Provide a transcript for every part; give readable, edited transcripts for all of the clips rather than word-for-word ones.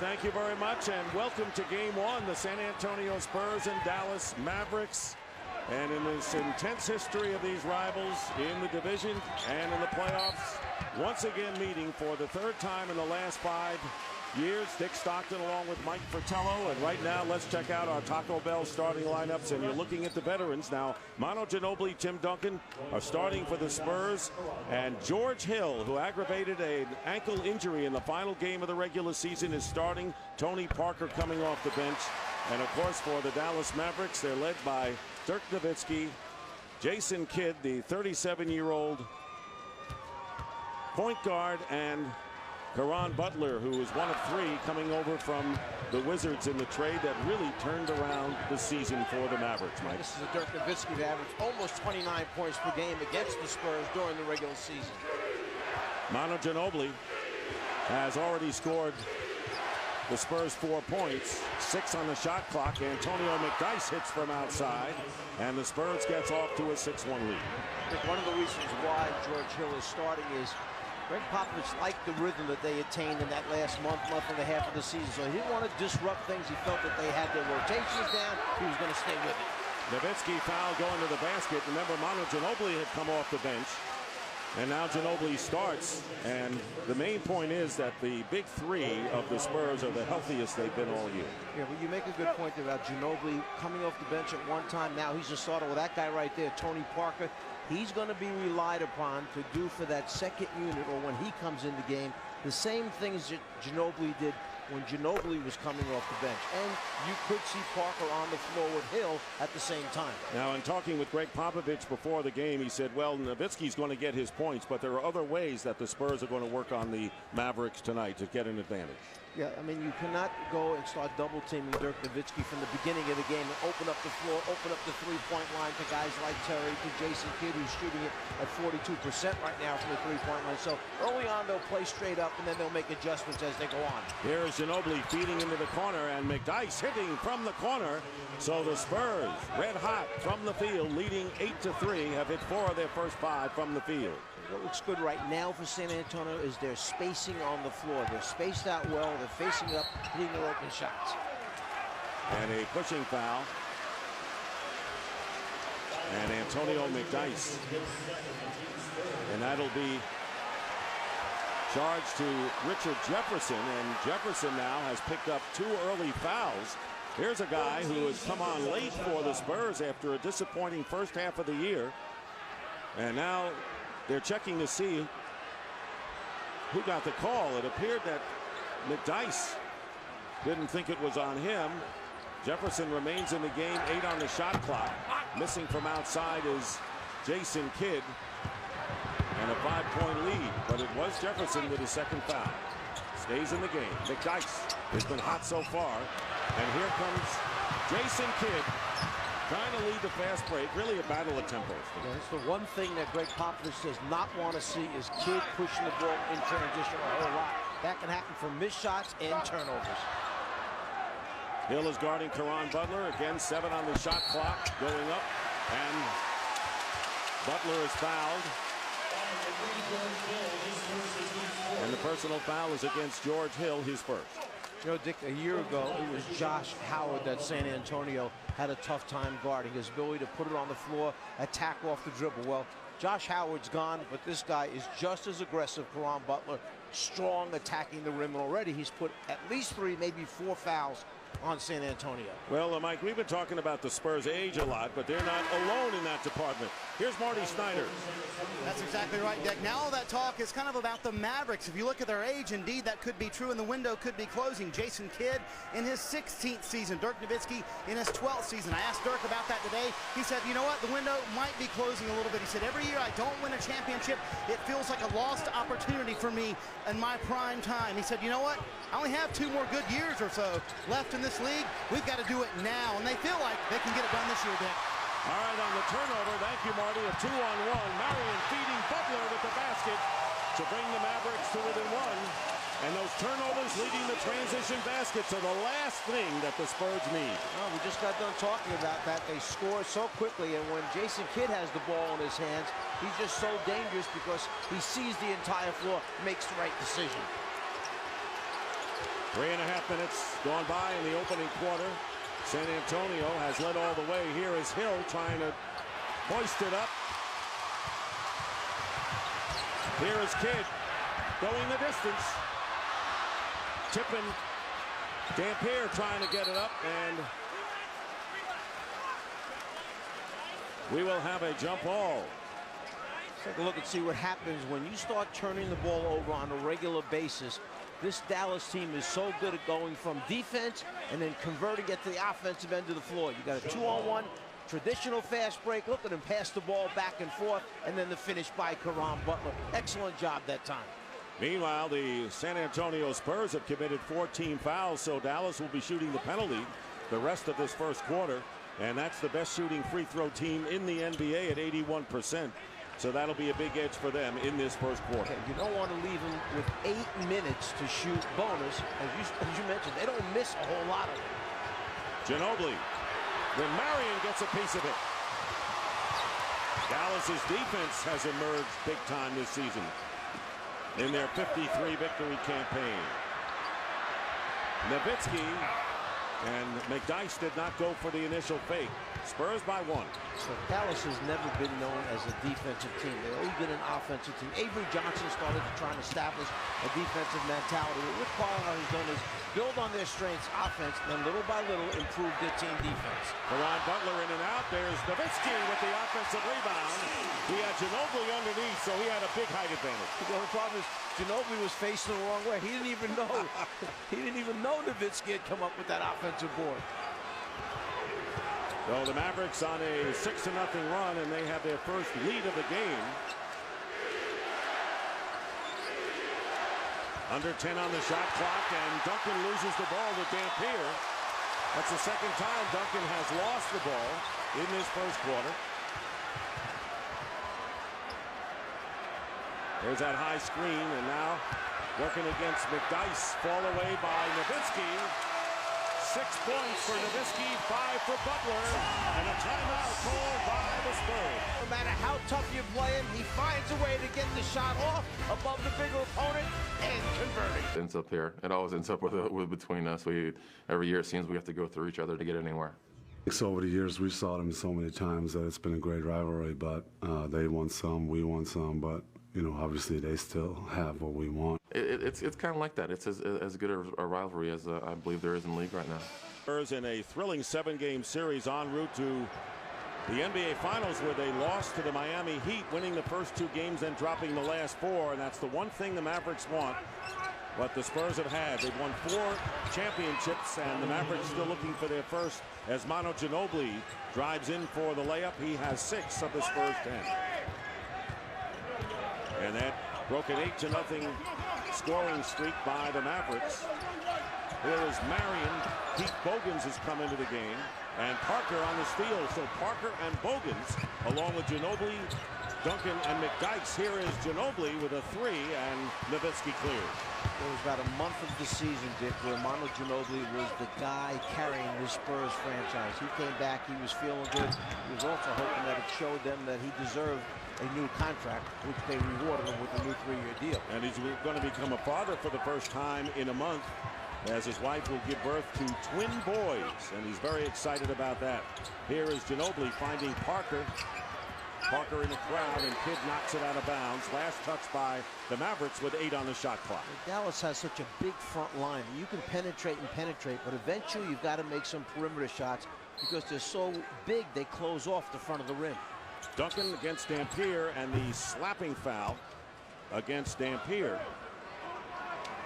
thank you very much, and welcome to Game 1, the San Antonio Spurs and Dallas Mavericks. And in this intense history of these rivals in the division and in the playoffs, once again meeting for the third time in the last 5 years. Dick Stockton along with Mike Fratello. And right now, let's check out our Taco Bell starting lineups. And you're looking at the veterans now. Manu Ginobili, Tim Duncan are starting for the Spurs. And George Hill, who aggravated an ankle injury in the final game of the regular season, is starting. Tony Parker coming off the bench. And of course, for the Dallas Mavericks, they're led by Dirk Nowitzki, Jason Kidd, the 37-year-old point guard, and Caron Butler, who is one of 3 coming over from the Wizards in the trade that really turned around the season for the Mavericks, Mike. This is a Dirk Nowitzki that averaged almost 29 points per game against the Spurs during the regular season. Manu Ginobili has already scored the Spurs 4 points, 6 on the shot clock. Antonio McDyess hits from outside, and the Spurs gets off to a 6-1 lead. I think one of the reasons why George Hill is starting is Greg Popovich liked the rhythm that they attained in that last month and a half of the season. So he didn't want to disrupt things. He felt that they had their rotations down. He was going to stay with it. Nowitzki foul going to the basket. Remember, Manu Ginobili had come off the bench. And now Ginobili starts. And the main point is that the big 3 of the Spurs are the healthiest they've been all year. Yeah, but you make a good point about Ginobili coming off the bench at one time. Now he's a starter with that guy right there, Tony Parker. He's going to be relied upon to do for that second unit, or when he comes in the game, the same things that Ginobili did when Ginobili was coming off the bench. And you could see Parker on the floor with Hill at the same time. Now, in talking with Greg Popovich before the game, he said, well, Nowitzki's going to get his points, but there are other ways that the Spurs are going to work on the Mavericks tonight to get an advantage. Yeah, I mean, you cannot go and start double-teaming Dirk Nowitzki from the beginning of the game and open up the floor, open up the three-point line to guys like Terry, to Jason Kidd, who's shooting it at 42% right now from the three-point line. So early on, they'll play straight up, and then they'll make adjustments as they go on. Here's Ginobili feeding into the corner, and McDyess hitting from the corner. So the Spurs, red hot from the field, leading 8-3, have hit 4 of their first 5 from the field. What looks good right now for San Antonio is their spacing on the floor. They're spaced out well. They're facing up, hitting their open shots. And a pushing foul. And Antonio McDyess. And that'll be charged to Richard Jefferson. And Jefferson now has picked up 2 early fouls. Here's a guy who has come on late for the Spurs after a disappointing first half of the year. And now they're checking to see who got the call. It appeared that McDyess didn't think it was on him. Jefferson remains in the game, 8 on the shot clock. Missing from outside is Jason Kidd. And a 5-point lead, but it was Jefferson with his second foul. Stays in the game. McDyess has been hot so far. And here comes Jason Kidd, trying to lead the fast break. Really a battle of tempos. Yeah, it's the one thing that Greg Popovich does not want to see is Kidd pushing the ball in transition a whole lot. That can happen from missed shots and turnovers. Hill is guarding Caron Butler. Again, 7 on the shot clock, going up. And Butler is fouled. And the personal foul is against George Hill, his first. You know, Dick, a year ago, it was Josh Howard that San Antonio had a tough time guarding. His ability to put it on the floor, attack off the dribble. Well, Josh Howard's gone, but this guy is just as aggressive, Caron Butler, strong attacking the rim. And already he's put at least 3, maybe 4 fouls on San Antonio. Well, Mike, we've been talking about the Spurs' age a lot, but they're not alone in that department. Here's Marty Snyder. That's exactly right, Dick. Now all that talk is kind of about the Mavericks. If you look at their age, indeed, that could be true, and the window could be closing. Jason Kidd in his 16th season, Dirk Nowitzki in his 12th season. I asked Dirk about that today. He said, you know what, the window might be closing a little bit. He said, every year I don't win a championship, it feels like a lost opportunity for me in my prime time. He said, you know what, I only have 2 more good years or so left in this league. We've got to do it now, and they feel like they can get it done this year, Dick. All right, on the turnover, thank you, Marty, a 2-on-1. Marion feeding Butler with the basket to bring the Mavericks to within 1. And those turnovers leading the transition baskets are the last thing that the Spurs need. Oh, we just got done talking about that. They score so quickly, and when Jason Kidd has the ball in his hands, he's just so dangerous because he sees the entire floor, makes the right decision. 3.5 minutes gone by in the opening quarter. San Antonio has led all the way. Here is Hill trying to hoist it up. Here is Kidd going the distance. Tipping. Dampier trying to get it up, and we will have a jump ball. Take a look and see what happens when you start turning the ball over on a regular basis. This Dallas team is so good at going from defense and then converting it to the offensive end of the floor. You got a 2-on-1, traditional fast break. Look at him pass the ball back and forth, and then the finish by Caron Butler. Excellent job that time. Meanwhile, the San Antonio Spurs have committed 14 fouls, so Dallas will be shooting the penalty the rest of this first quarter, and that's the best shooting free throw team in the NBA at 81%. So that'll be a big edge for them in this first quarter. Okay, you don't want to leave them with 8 minutes to shoot bonus. As you mentioned, they don't miss a whole lot of it. Ginobili. Then Marion gets a piece of it. Dallas's defense has emerged big time this season in their 53 victory campaign. Nowitzki and McDyess did not go for the initial fake. Spurs by 1. So Dallas has never been known as a defensive team. They've always been an offensive team. Avery Johnson started to try and establish a defensive mentality. What Rick Carlisle has done is build on their strengths offense, then little by little improve their team defense. Caron Butler in and out. There's Nowitzki with the offensive rebound. He had Ginobili underneath, so he had a big height advantage. The problem is Ginobili was facing the wrong way. He didn't even know. He didn't even know Nowitzki had come up with that offensive board. So the Mavericks on a 6-0 run, and they have their first lead of the game. Under 10 on the shot clock, and Duncan loses the ball to Dampier. That's the second time Duncan has lost the ball in this first quarter. There's that high screen, and now working against McDyess. Fall away by Nowitzki. 6 points for Nowitzki, 5 for Butler, and a timeout called by the Spurs. No matter how tough you play him, he finds a way to get the shot off above the bigger opponent and converting. It ends up here. It always ends up with between us. Every year it seems we have to go through each other to get anywhere. So over the years, we saw them so many times that it's been a great rivalry, but they won some, we won some, but you know, obviously they still have what we want. It's kind of like that. It's as good a rivalry as I believe there is in the league right now. Spurs in a thrilling 7-game series en route to the NBA Finals, where they lost to the Miami Heat, winning the first 2 games and dropping the last 4, and that's the one thing the Mavericks want. What the Spurs have had. They've won 4 championships, and the Mavericks still looking for their first as Manu Ginobili drives in for the layup. He has 6 of the Spurs 10. And that broke an 8-0 scoring streak by the Mavericks. Here is Marion. Pete Bogans has come into the game. And Parker on the steal. So Parker and Bogans, along with Ginobili, Duncan, and McDyess. Here is Ginobili with a 3, and Nowitzki clears. There was about a month of the season, Dick, where Manu Ginobili was the guy carrying the Spurs franchise. He came back. He was feeling good. He was also hoping that it showed them that he deserved a new contract, which they rewarded him with a new 3-year deal. And he's going to become a father for the first time in a month, as his wife will give birth to twin boys, and he's very excited about that. Here is Ginobili finding Parker. Parker in the crowd, and Kidd knocks it out of bounds. Last touch by the Mavericks with 8 on the shot clock. Dallas has such a big front line. You can penetrate and penetrate, but eventually you've got to make some perimeter shots because they're so big they close off the front of the rim. Duncan against Dampier, and the slapping foul against Dampier.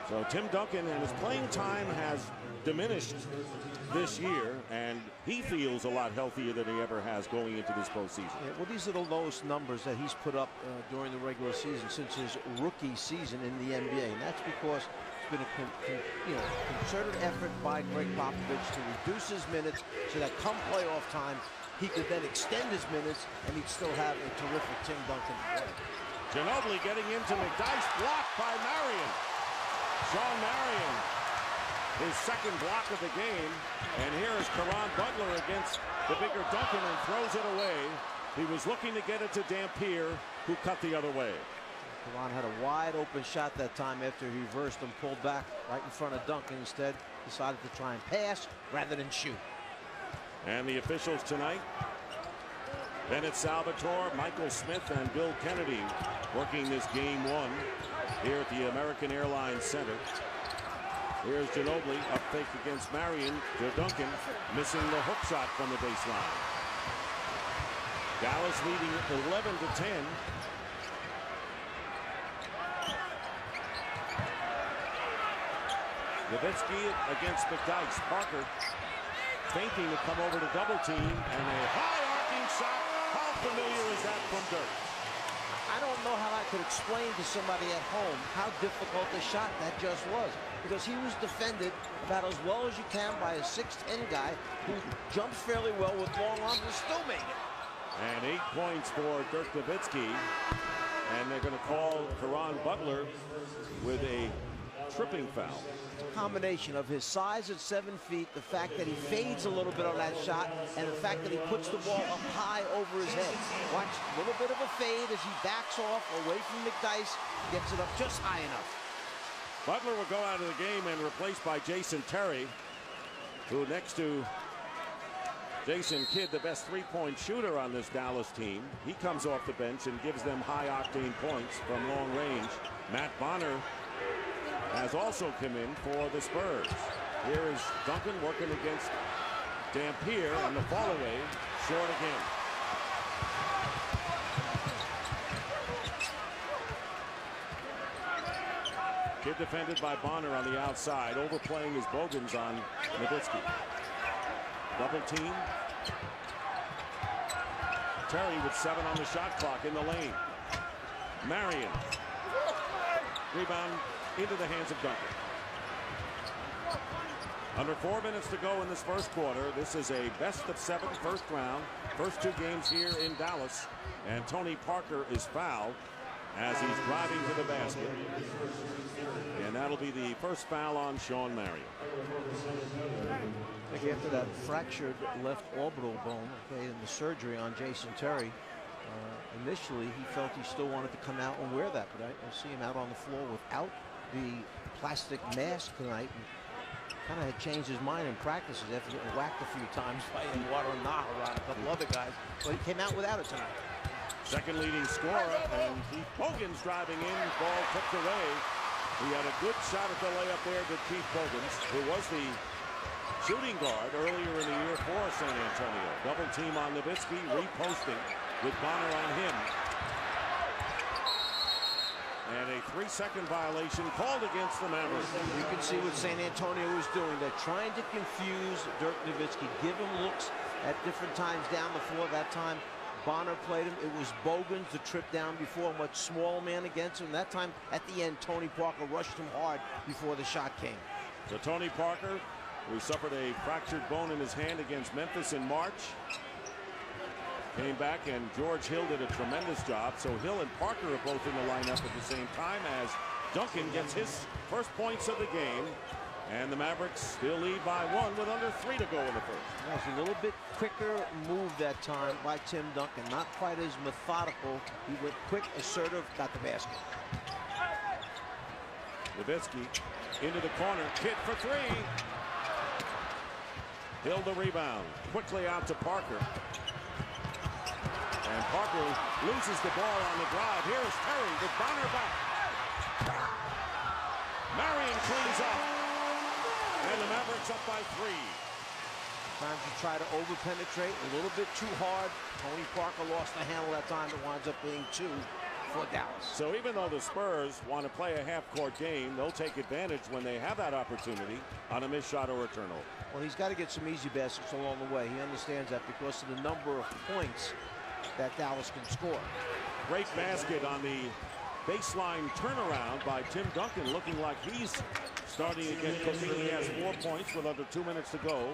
So Tim Duncan, and his playing time has diminished this year, and he feels a lot healthier than he ever has going into this postseason. Yeah, well, these are the lowest numbers that he's put up during the regular season since his rookie season in the NBA, and that's because it's been a concerted effort by Greg Popovich to reduce his minutes so that come playoff time he could then extend his minutes and he'd still have a terrific Tim Duncan play. Ginobili getting into McDyess, blocked by Marion. Sean Marion, his second block of the game. And here is Caron Butler against the bigger Duncan and throws it away. He was looking to get it to Dampier, who cut the other way. Karan had a wide open shot that time after he reversed and pulled back right in front of Duncan. Instead, decided to try and pass rather than shoot. And the officials tonight, Bennett Salvatore, Michael Smith, and Bill Kennedy working this game one here at the American Airlines Center. Here's Ginobili, up fake against Marion to Duncan, missing the hook shot from the baseline. Dallas leading 11-10. Nowitzki against McDyess. Parker feinting to come over to double team, and a high arcing shot. How familiar is that from Dirk? I don't know how I could explain to somebody at home how difficult a shot that just was, because he was defended about as well as you can by a 6'10" guy who jumps fairly well with long arms and still made it. And 8 points for Dirk Nowitzki, and they're going to call Caron Butler with a tripping foul. It's a combination of his size at 7 feet, the fact that he fades a little bit on that shot, and the fact that he puts the ball up high over his head. Watch a little bit of a fade as he backs off away from McDyess, gets it up just high enough. Butler will go out of the game and replaced by Jason Terry, who next to Jason Kidd, the best three-point shooter on this Dallas team. He comes off the bench and gives them high-octane points from long range. Matt Bonner has also come in for the Spurs. Here is Duncan working against Dampier, and the fall away short again. Kidd defended by Bonner on the outside, overplaying his Bogans on Nowitzki. Double team. Terry with 7 on the shot clock in the lane. Marion. Rebound into the hands of Duncan. Under 4 minutes to go in this first quarter. This is a best-of-7 first round. First 2 games here in Dallas. And Tony Parker is fouled as he's driving to the basket. And that'll be the first foul on Sean Marion. I think after that fractured left orbital bone, okay, and the surgery on Jason Terry, initially he felt he still wanted to come out and wear that, but I see him out on the floor without the plastic mask tonight. Kind of had changed his mind in practices after getting whacked a few times by Eduardo Naja around a couple other guys, but he came out without it tonight. Second leading scorer, and Keith Bogans driving in, ball tipped away. He had a good shot at the layup there to Keith Bogans, who was the shooting guard earlier in the year for San Antonio. Double team on Nowitzki, reposting with Bonner on him. And a 3-second violation called against the Mavericks. You can see what San Antonio is doing. They're trying to confuse Dirk Nowitzki, give him looks at different times down the floor. That time Bonner played him. It was Bogans, the trip down before, a much smaller man against him. That time at the end, Tony Parker rushed him hard before the shot came. So Tony Parker, who suffered a fractured bone in his hand against Memphis in March, came back, and George Hill did a tremendous job. So Hill and Parker are both in the lineup at the same time as Duncan gets his first points of the game. And the Mavericks still lead by 1 with under 3 to go in the first. That was a little bit quicker move that time by Tim Duncan. Not quite as methodical. He went quick, assertive, got the basket. Nowitzki into the corner. Kidd for 3. Hill the rebound. Quickly out to Parker. And Parker loses the ball on the drive. Here's Terry with Bonner back. Marion cleans up. And the Mavericks up by 3. Times you try to over-penetrate a little bit too hard. Tony Parker lost the handle that time. It winds up being 2 for Dallas. So even though the Spurs want to play a half-court game, they'll take advantage when they have that opportunity on a missed shot or a turnover. Well, he's got to get some easy baskets along the way. He understands that because of the number of points that Dallas can score. Great basket on the baseline turnaround by Tim Duncan, looking like he's starting to get cooking. He has 4 points with under 2 minutes to go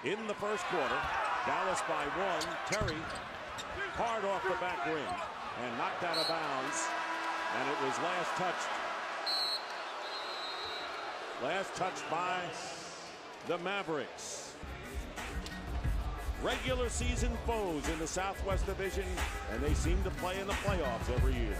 in the first quarter. Dallas by 1. Terry hard off the back rim and knocked out of bounds, and it was last touched by the Mavericks. Regular season foes in the Southwest Division, and they seem to play in the playoffs every year.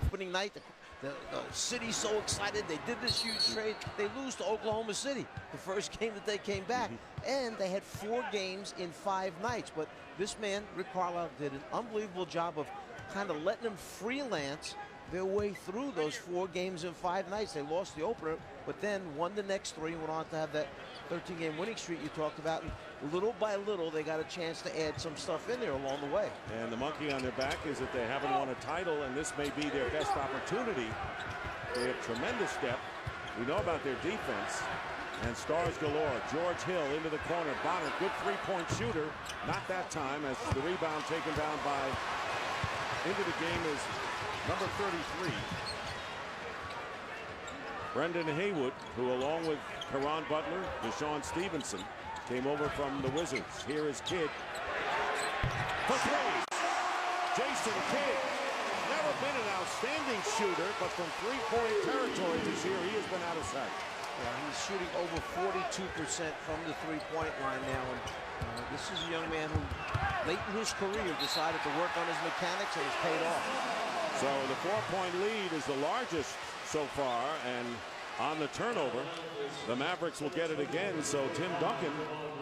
But opening night. The city's so excited. They did this huge trade. They lose to Oklahoma City, the first game that they came back. And they had 4 games in 5 nights. But this man, Rick Carlisle, did an unbelievable job of kind of letting them freelance their way through those 4 games in 5 nights. They lost the opener, but then won the next 3 and went on to have that 13-game winning streak you talked about. And little by little, they got a chance to add some stuff in there along the way. And the monkey on their back is that they haven't won a title, and this may be their best opportunity. They have tremendous depth. We know about their defense. And stars galore. George Hill into the corner. Bonner, good three-point shooter. Not that time, as the rebound taken down by, into the game is number 33. Brendan Haywood, who along with Caron Butler, Deshaun Stevenson, came over from the Wizards. Here is Kidd for 3. Jason Kidd, never been an outstanding shooter, but from three-point territory this year, he has been out of sight. Yeah, he's shooting over 42% from the three-point line now. And this is a young man who, late in his career, decided to work on his mechanics, and it's paid off. So the 4-point lead is the largest so far, and on the turnover, the Mavericks will get it again. So Tim Duncan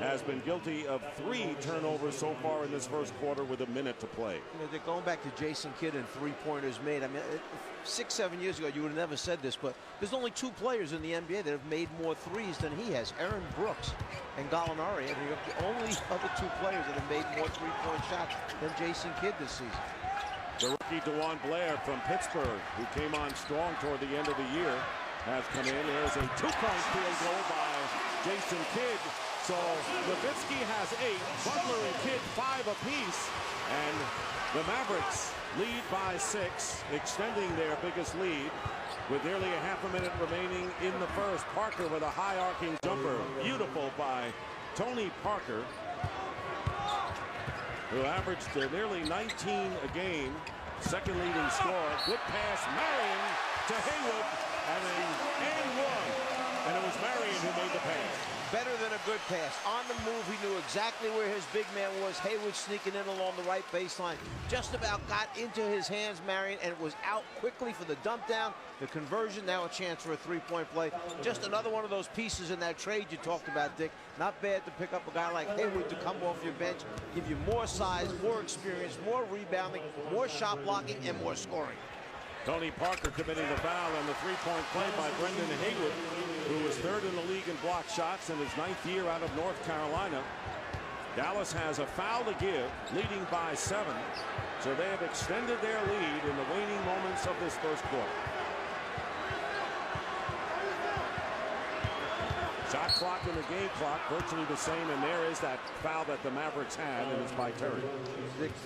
has been guilty of 3 turnovers so far in this first quarter with a minute to play. You know, they're going back to Jason Kidd and three-pointers made. I mean, 6-7 years ago, you would have never said this, but there's only 2 players in the NBA that have made more threes than he has, Aaron Brooks and Gallinari. And you're the only other 2 players that have made more three-point shots than Jason Kidd this season. The rookie DeJuan Blair from Pittsburgh, who came on strong toward the end of the year, has come in. There's a 2-point field goal by Jason Kidd. So Nowitzki has 8, Butler and Kidd 5 apiece, and the Mavericks lead by 6, extending their biggest lead with nearly a half a minute remaining in the first. Parker with a high arcing jumper, beautiful by Tony Parker, who averaged nearly 19 a game, second leading scorer. Good pass, Marion to Haywood, and one. And it was Marion who made the pass. Better than a good pass. On the move, he knew exactly where his big man was. Haywood sneaking in along the right baseline. Just about got into his hands, Marion, and it was out quickly for the dump down. The conversion, now a chance for a 3-point play. Just another one of those pieces in that trade you talked about, Dick. Not bad to pick up a guy like Haywood to come off your bench, give you more size, more experience, more rebounding, more shot blocking, and more scoring. Tony Parker committing the foul on the 3-point play by Brendan Haywood, who was 3rd in the league in block shots in his 9th year out of North Carolina. Dallas has a foul to give, leading by 7. So they have extended their lead in the waning moments of this first quarter. Shot clock and the game clock virtually the same, and there is that foul that the Mavericks had, and it's by Terry.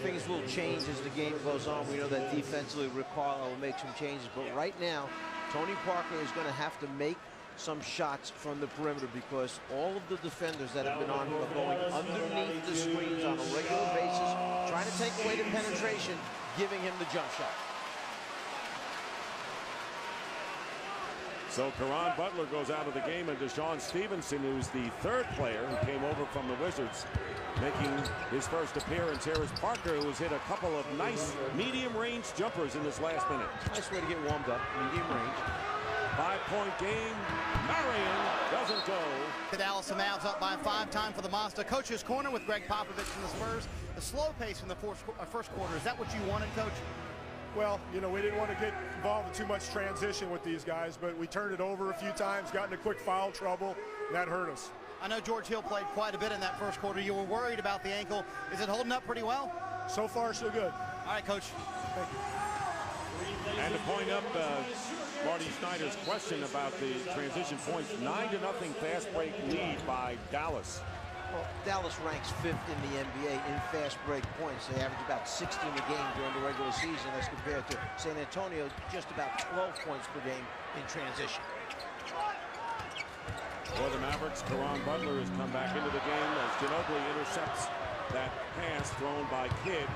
Things will change as the game goes on. We know that defensively Rick Carlisle will make some changes, but right now Tony Parker is going to have to make some shots from the perimeter, because all of the defenders that have been on him are going underneath the screens on a regular basis, trying to take away the penetration, giving him the jump shot. So Caron Butler goes out of the game, and Deshaun Stevenson, who's the 3rd player who came over from the Wizards, making his first appearance. Here is Parker, who has hit a couple of nice medium-range jumpers in this last minute. Nice way to get warmed up, medium range. 5-point game. Marion doesn't go. The Dallas Mavs up by 5. Time for the Mazda Coach's Corner with Greg Popovich from the Spurs. The slow pace in the first quarter, is that what you wanted, Coach? Well, you know, we didn't want to get involved in too much transition with these guys, but we turned it over a few times, got into quick foul trouble, and that hurt us. I know George Hill played quite a bit in that first quarter. You were worried about the ankle. Is it holding up pretty well? So far, so good. All right, Coach. Thank you. And to point up Marty Snyder's question about the transition points, 9-0 fast break lead by Dallas. Well, Dallas ranks 5th in the NBA in fast break points. They average about 16 a game during the regular season as compared to San Antonio, just about 12 points per game in transition. For the Mavericks, Caron Butler has come back into the game as Ginobili intercepts that pass thrown by Kidd.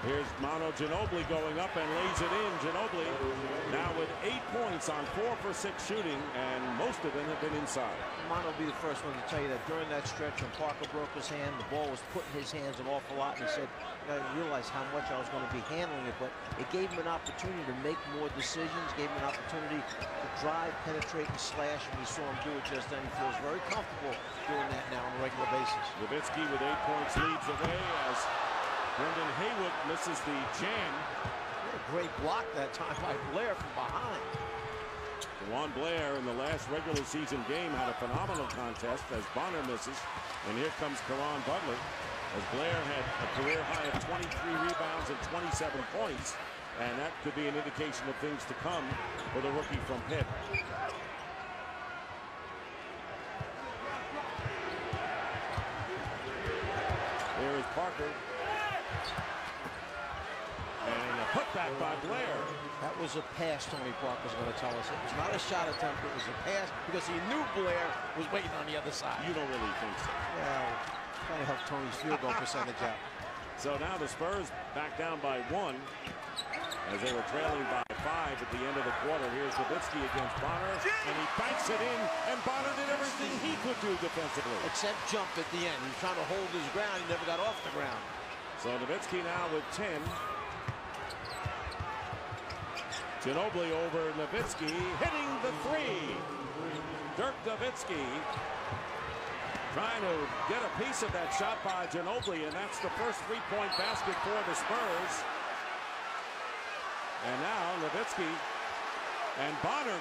Here's Manu Ginobili going up and lays it in. Ginobili now with 8 points on 4 for 6 shooting, and most of them have been inside. Manu will be the first one to tell you that during that stretch when Parker broke his hand, the ball was put in his hands an awful lot, and he said, I didn't realize how much I was going to be handling it, but it gave him an opportunity to make more decisions, gave him an opportunity to drive, penetrate, and slash, and we saw him do it just then. He feels very comfortable doing that now on a regular basis. Nowitzki with 8 points leads away as Brendan Haywood misses the jam. What a great block that time by Blair from behind. Juan Blair in the last regular season game had a phenomenal contest as Bonner misses. And here comes Caron Butler as Blair had a career high of 23 rebounds and 27 points. And that could be an indication of things to come for the rookie from Pitt. There is Parker. And a putback by Blair. That was a pass, Tony Parker's going to tell us. It was not a shot attempt, it was a pass because he knew Blair was waiting on the other side. You don't really think so. Well, trying to help Tony's field goal percentage out. So now the Spurs back down by 1 as they were trailing by 5 at the end of the quarter. Here's Nowitzki against Bonner, and he banks it in, and Bonner did everything he could do defensively. Except jump at the end. He was trying to hold his ground. He never got off the ground. So Nowitzki now with 10. Ginobili over Nowitzki, hitting the 3. Dirk Nowitzki trying to get a piece of that shot by Ginobili, and that's the first 3-point basket for the Spurs. And now Nowitzki and Bonner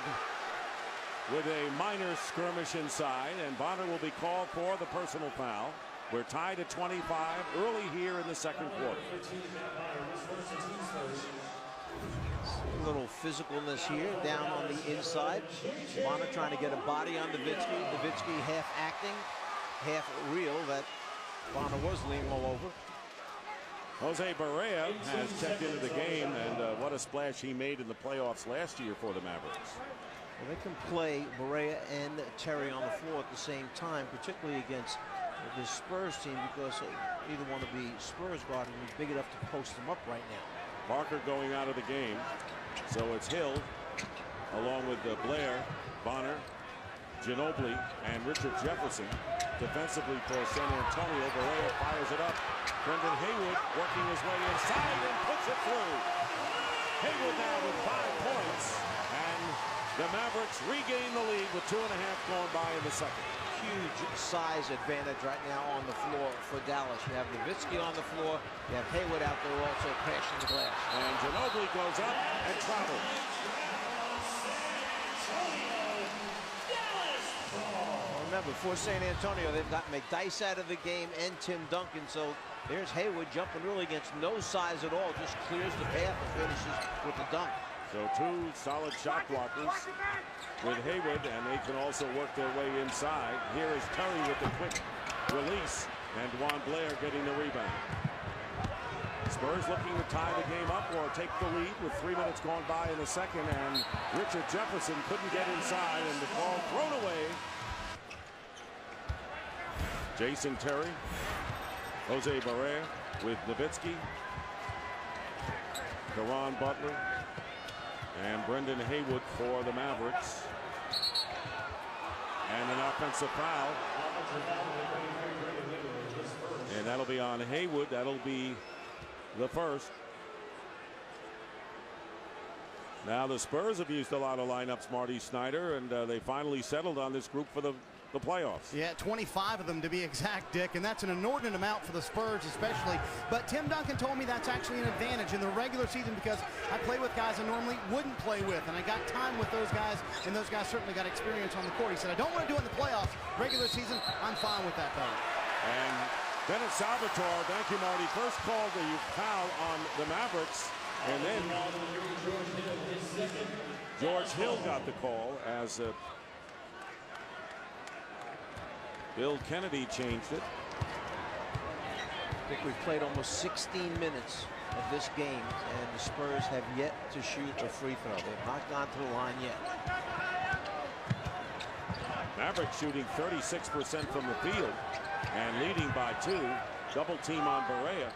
with a minor skirmish inside, and Bonner will be called for the personal foul. We're tied at 25 early here in the second quarter. A little physicalness here down on the inside. Bonner trying to get a body on Nowitzki. Nowitzki half acting, half real that Bonner was leaning all over. Jose Barea has checked into the game, and what a splash he made in the playoffs last year for the Mavericks. Well, they can play Barea and Terry on the floor at the same time, particularly against the Spurs team, because either one of the Spurs guard will be big enough to post them up right now. Parker going out of the game. So it's Hill along with Blair, Bonner, Ginobili, and Richard Jefferson. Defensively for San Antonio, Barea fires it up. Brendan Haywood working his way inside and puts it through. Haywood now with 5 points, and the Mavericks regain the lead with 2.5 going by in the second. Huge size advantage right now on the floor for Dallas. You have Nowitzki on the floor. You have Haywood out there also crashing the glass. And Ginobili goes up and travels. Remember, for San Antonio, they've got McDyess out of the game and Tim Duncan. So there's Haywood jumping really against no size at all. Just clears the path and finishes with the dunk. So 2 solid shot blockers with Haywood, and they can also work their way inside. Here is Terry with the quick release, and Juan Blair getting the rebound. Spurs looking to tie the game up or take the lead with 3 minutes gone by in the second, and Richard Jefferson couldn't get inside, and the ball thrown away. Jason Terry, Jose Barea with Nowitzki, Caron Butler, and Brendan Haywood for the Mavericks. And an offensive foul. And that'll be on Haywood. That'll be the first. Now the Spurs have used a lot of lineups, Marty Snyder, and they finally settled on this group for the playoffs. Yeah, 25 of them to be exact, Dick, and that's an inordinate amount for the Spurs especially. But Tim Duncan told me that's actually an advantage in the regular season because I play with guys I normally wouldn't play with, and I got time with those guys, and those guys certainly got experience on the court. He said, I don't want to do it in the playoffs. Regular season, I'm fine with that, though. And Dennis Salvatore, thank you, Marty, first called the foul on the Mavericks, and then George Hill got the call as Bill Kennedy changed it. I think we've played almost 16 minutes of this game, and the Spurs have yet to shoot a free throw. They've not gone to the line yet. Mavericks shooting 36% from the field and leading by 2. Double team on Barea.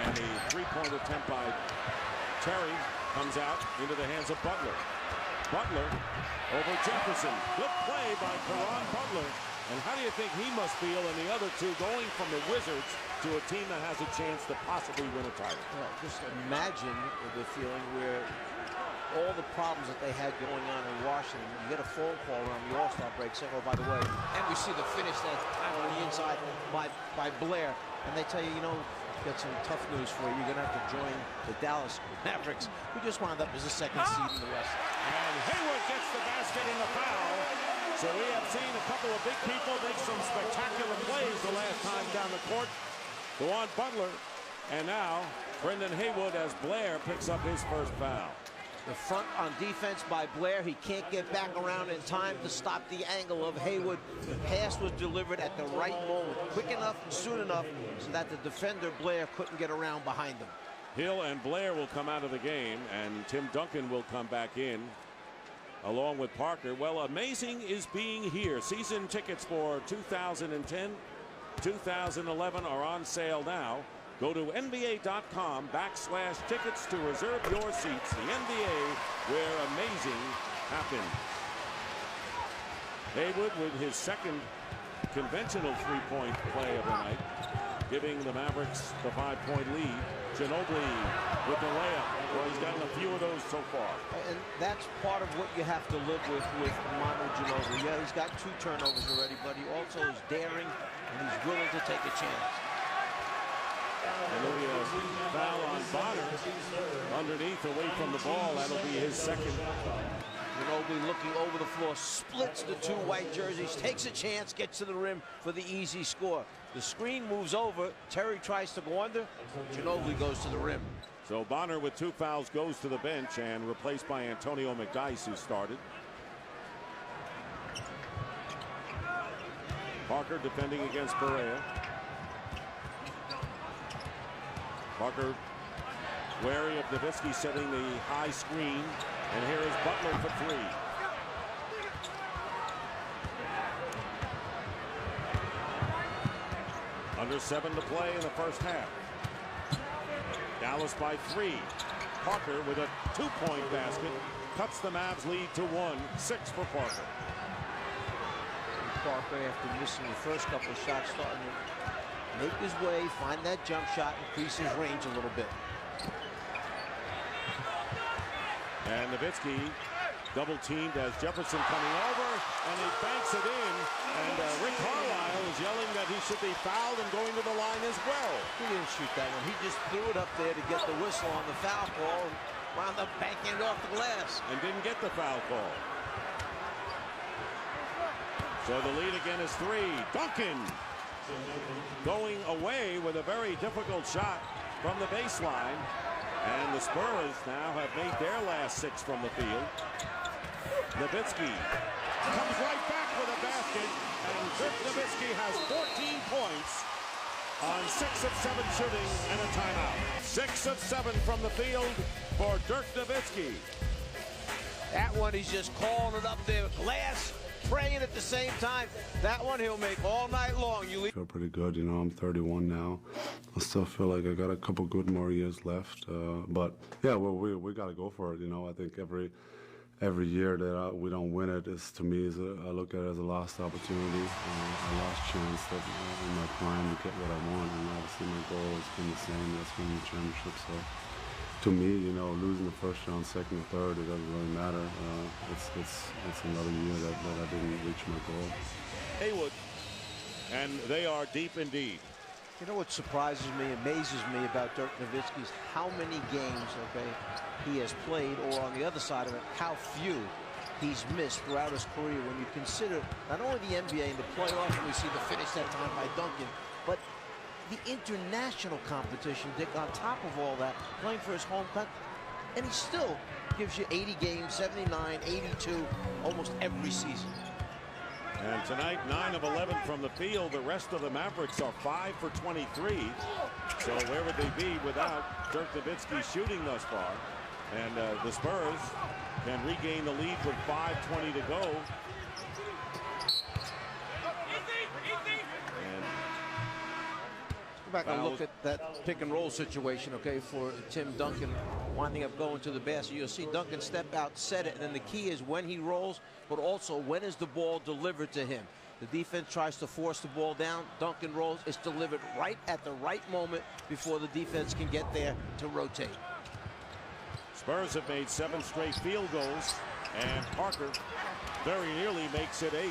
And the three-point attempt by Terry comes out into the hands of Butler. Butler over Jefferson. Good play by Caron Butler. And how do you think he must feel and the other two going from the Wizards to a team that has a chance to possibly win a title? Well, just imagine the feeling where all the problems that they had going on in Washington, you get a phone call around the All-Star break saying, oh, by the way, and we see the finish that's kind of on the inside by Blair, and they tell you, you know, got some tough news for you. You're going to have to join the Dallas Mavericks, who just wound up as the second seed in the West. And Hayward gets the basket and the foul. So we have seen a couple of big people make some spectacular plays the last time down the court. Caron Butler, and now Brendan Haywood as Blair picks up his first foul. The front on defense by Blair. He can't get back around in time to stop the angle of Haywood. The pass was delivered at the right moment, quick enough and soon enough so that the defender Blair couldn't get around behind him. Hill and Blair will come out of the game, and Tim Duncan will come back in along with Parker. Well, amazing is being here. Season tickets for 2010, 2011 are on sale now. Go to NBA.com/tickets to reserve your seats. The NBA, where amazing happened. Haywood with his second conventional three-point play of the night, giving the Mavericks the 5-point lead. Ginobili with the layup. Well, he's gotten a few of those so far. And that's part of what you have to live with Manu Ginobili. Yeah, he's got 2 turnovers already, but he also is daring and he's willing to take a chance. And there'll be a foul on Bonner underneath, away from the ball. That'll be his second. Ginobili looking over the floor, splits the 2 white jerseys, takes a chance, gets to the rim for the easy score. The screen moves over. Terry tries to go under. Ginobili goes to the rim. So Bonner with 2 fouls goes to the bench and replaced by Antonio McDyess, who started. Parker defending against Perea. Parker wary of Nowitzki setting the high screen, and here is Butler for 3. Under 7 to play in the first half. Dallas by 3. Parker with a 2-point basket cuts the Mavs lead to 1. 6 for Parker. Parker, after missing the first couple of shots, starting to make his way, find that jump shot, increase his range a little bit. And Nowitzki double-teamed as Jefferson coming over, and he banks it in. And Rick Carlisle is yelling that he should be fouled and going to the line as well. He didn't shoot that one. He just threw it up there to get the whistle on the foul call and wound up banking it off the glass. And didn't get the foul call. So the lead again is 3. Duncan going away with a very difficult shot from the baseline. And the Spurs now have made their last 6 from the field. Nowitzki comes right back with a basket, and Dirk Nowitzki has 14 points on 6 of 7 shooting and a timeout. 6 of 7 from the field for Dirk Nowitzki. That one, he's just calling it up there, glass, praying at the same time. That one he'll make all night long. I feel pretty good, you know. I'm 31 now. I still feel like I got a couple good more years left. But yeah, well, we got to go for it. You know, I think every year that we don't win it is, to me, I look at it as a lost opportunity, a lost chance that in my prime to get what I want. And obviously my goal has been the same. That's winning the championship. So to me, you know, losing the first round, second, or third, it doesn't really matter. It's another year that I didn't reach my goal. Haywood, and they are deep indeed. You know what surprises me, amazes me about Dirk Nowitzki is how many games, he has played, or on the other side of it, how few he's missed throughout his career. When you consider not only the NBA and the playoffs, and we see the finish that time by Duncan, but the international competition, Dick, on top of all that, playing for his home country, and he still gives you 80 games, 79, 82, almost every season. And tonight, 9 of 11 from the field. The rest of the Mavericks are 5 for 23. So where would they be without Dirk Nowitzki shooting thus far? And the Spurs can regain the lead with 5:20 to go. And Go back and look at that pick and roll situation, okay, for Tim Duncan winding up going to the basket. You'll see Duncan step out, set it, and then the key is when he rolls, but also when is the ball delivered to him. The defense tries to force the ball down. Duncan rolls. It's delivered right at the right moment before the defense can get there to rotate. Spurs have made 7 straight field goals, and Parker very nearly makes it 8.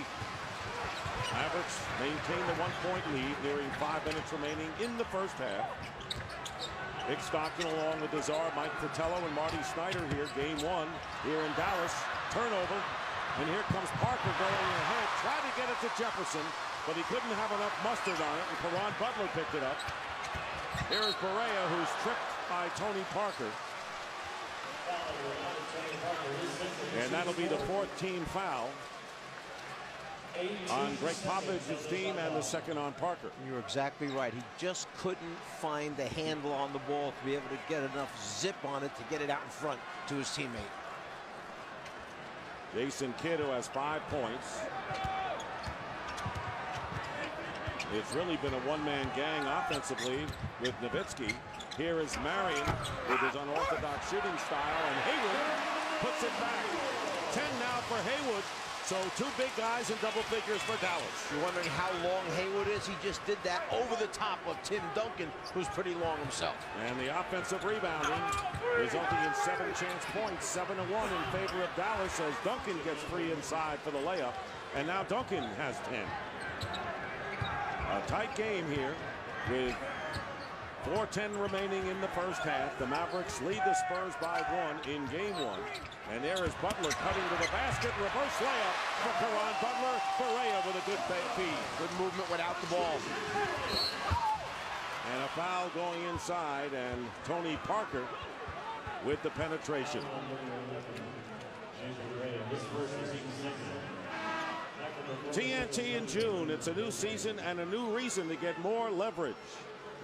Mavericks maintain the 1-point lead, nearing 5 minutes remaining in the first half. Nick Stockton along with Desar, Mike Fratello, and Marty Snyder here. Game 1 here in Dallas. Turnover. And here comes Parker going ahead. Tried to get it to Jefferson, but he couldn't have enough mustard on it, and Caron Butler picked it up. Here is Barea, who's tripped by Tony Parker. And that'll be the 4th team foul on Greg Popovich's team and the 2nd on Parker. You're exactly right. He just couldn't find the handle on the ball to be able to get enough zip on it to get it out in front to his teammate. Jason Kidd, who has 5 points. It's really been a one-man gang offensively with Nowitzki. Here is Marion with his unorthodox shooting style, and Haywood puts it back. 10 now for Haywood. So 2 big guys in double figures for Dallas. You're wondering how long Haywood is? He just did that over the top of Tim Duncan, who's pretty long himself. And the offensive rebounding resulting in 7 chance points, 7-1 in favor of Dallas as Duncan gets free inside for the layup. And now Duncan has 10. A tight game here with 4:10 remaining in the first half. The Mavericks lead the Spurs by 1 in game 1. And there is Butler cutting to the basket. Reverse layup for Caron Butler. Barea with a good feed. Good movement without the ball. And a foul going inside, and Tony Parker with the penetration. TNT in June. It's a new season and a new reason to get more leverage.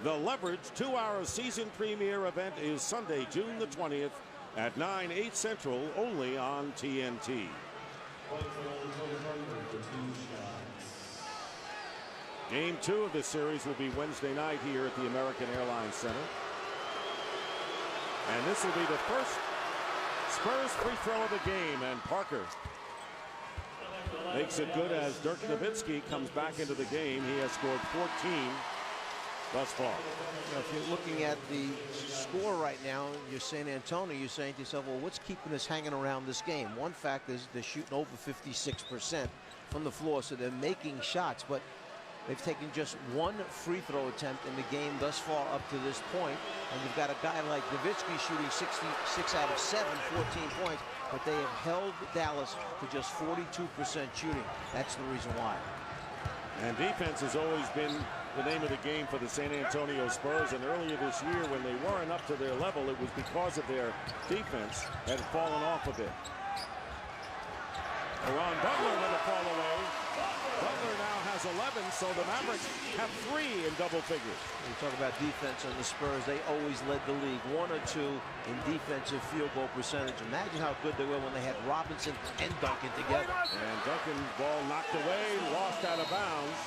The Leverage 2-hour season premiere event is Sunday, June the 20th at 9/8 Central, only on TNT. Game 2 of this series will be Wednesday night here at the American Airlines Center. And this will be the first Spurs free throw of the game, and Parker makes it good as Dirk Nowitzki comes back into the game. He has scored 14 thus far. You know, if you're looking at the score right now, you're San Antonio, you're saying to yourself, well, what's keeping us hanging around this game? One fact is they're shooting over 56% from the floor, so they're making shots, but they've taken just 1 free throw attempt in the game thus far up to this point. And you've got a guy like Nowitzki shooting 66 out of 7, 14 points, but they have held Dallas to just 42% shooting. That's the reason why. And defense has always been the name of the game for the San Antonio Spurs, and earlier this year when they weren't up to their level, it was because of their defense had fallen off a bit. Caron Butler with a fall away. Butler now has 11, so the Mavericks have 3 in double figures. We talk about defense on the Spurs. They always led the league, 1 or 2 in defensive field goal percentage. Imagine how good they were when they had Robinson and Duncan together. And Duncan, ball knocked away, lost out of bounds.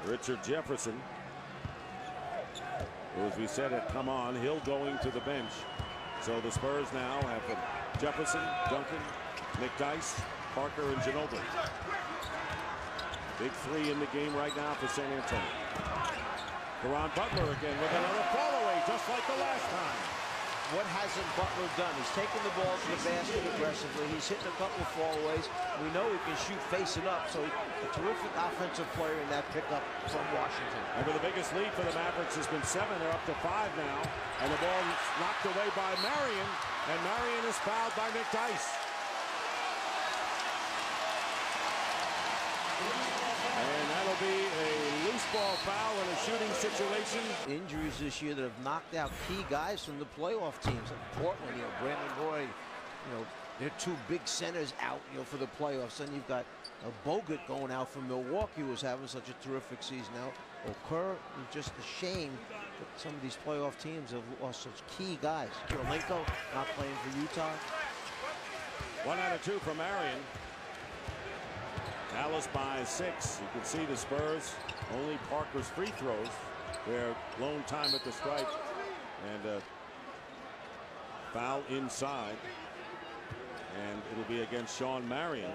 Richard Jefferson, who, as we said, had come on. Hill going to the bench. So the Spurs now have Jefferson, Duncan, McDyess, Parker, and Ginobili. Big 3 in the game right now for San Antonio. Caron Butler again with another fall away, just like the last time. What hasn't Butler done? He's taken the ball to the basket aggressively. He's hitting a couple of fallaways. We know he can shoot facing up, so a terrific offensive player in that pickup from Washington. And the biggest lead for the Mavericks has been 7. They're up to 5 now. And the ball knocked away by Marion, and Marion is fouled by McDyess. And that'll be a loose ball foul in a shooting situation. Injuries this year that have knocked out key guys from the playoff teams. Like Portland, Brandon Roy, they're 2 big centers out, for the playoffs. Then you've got Bogut going out from Milwaukee, who's having such a terrific season now. Okur, just a shame that some of these playoff teams have lost such key guys. Kirilenko not playing for Utah. 1 out of 2 for Marion. Dallas by 6. You can see the Spurs only Parker's free throws. Their lone time at the stripe, and foul inside, and it'll be against Sean Marion,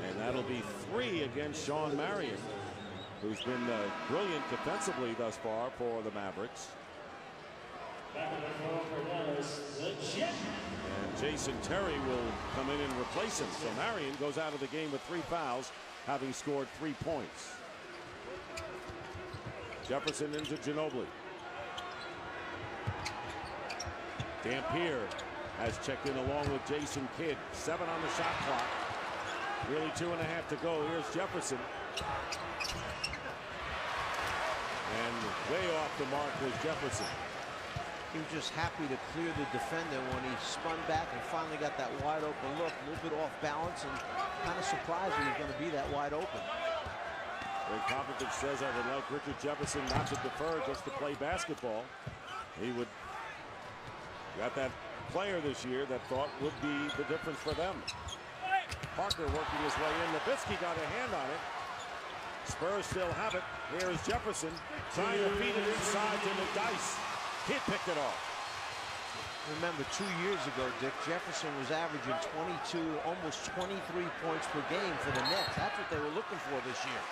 and that'll be 3 against Sean Marion, who's been brilliant defensively thus far for the Mavericks. And Jason Terry will come in and replace him. So Marion goes out of the game with 3 fouls, having scored 3 points. Jefferson into Ginobili. Dampier has checked in along with Jason Kidd. 7 on the shot clock. Nearly 2.5 to go. Here's Jefferson. And way off the mark was Jefferson. He was just happy to clear the defender when he spun back and finally got that wide open look. A little bit off balance and kind of surprised he was going to be that wide open. Greg Popovich says I would like Richard Jefferson not to defer, just to play basketball. He would got that player this year that thought would be the difference for them. Parker working his way in. Nowitzki got a hand on it. Spurs still have it. Here is Jefferson trying to feed it inside to Dice. Kidd picked it off. Remember, 2 years ago, Dick, Jefferson was averaging 22, almost 23 points per game for the Nets. That's what they were looking for this year.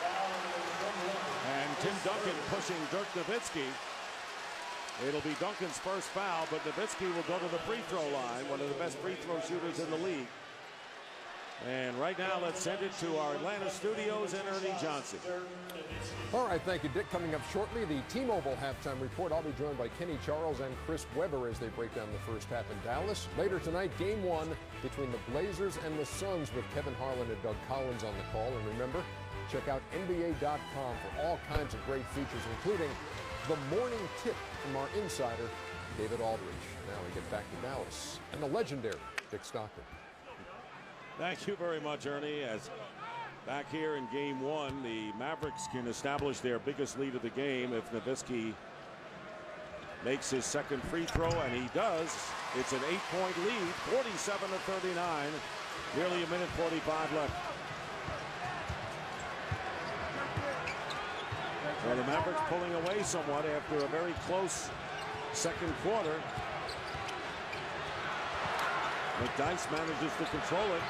And Tim Duncan pushing Dirk Nowitzki. It'll be Duncan's first foul, but Nowitzki will go to the free throw line, one of the best free throw shooters in the league. And right now, let's send it to our Atlanta studios and Ernie Johnson. All right, thank you, Dick. Coming up shortly, the T-Mobile halftime report. I'll be joined by Kenny Charles and Chris Webber as they break down the first half in Dallas. Later tonight, Game 1 between the Blazers and the Suns with Kevin Harlan and Doug Collins on the call. And remember, check out NBA.com for all kinds of great features, including the morning tip from our insider, David Aldridge. Now we get back to Dallas and the legendary Dick Stockton. Thank you very much, Ernie. As back here in Game 1, the Mavericks can establish their biggest lead of the game if Nowitzki makes his second free throw, and he does. It's an 8-point lead, 47-39. Nearly a minute 45 left. Well, the Mavericks pulling away somewhat after a very close second quarter. McDyess manages to control it.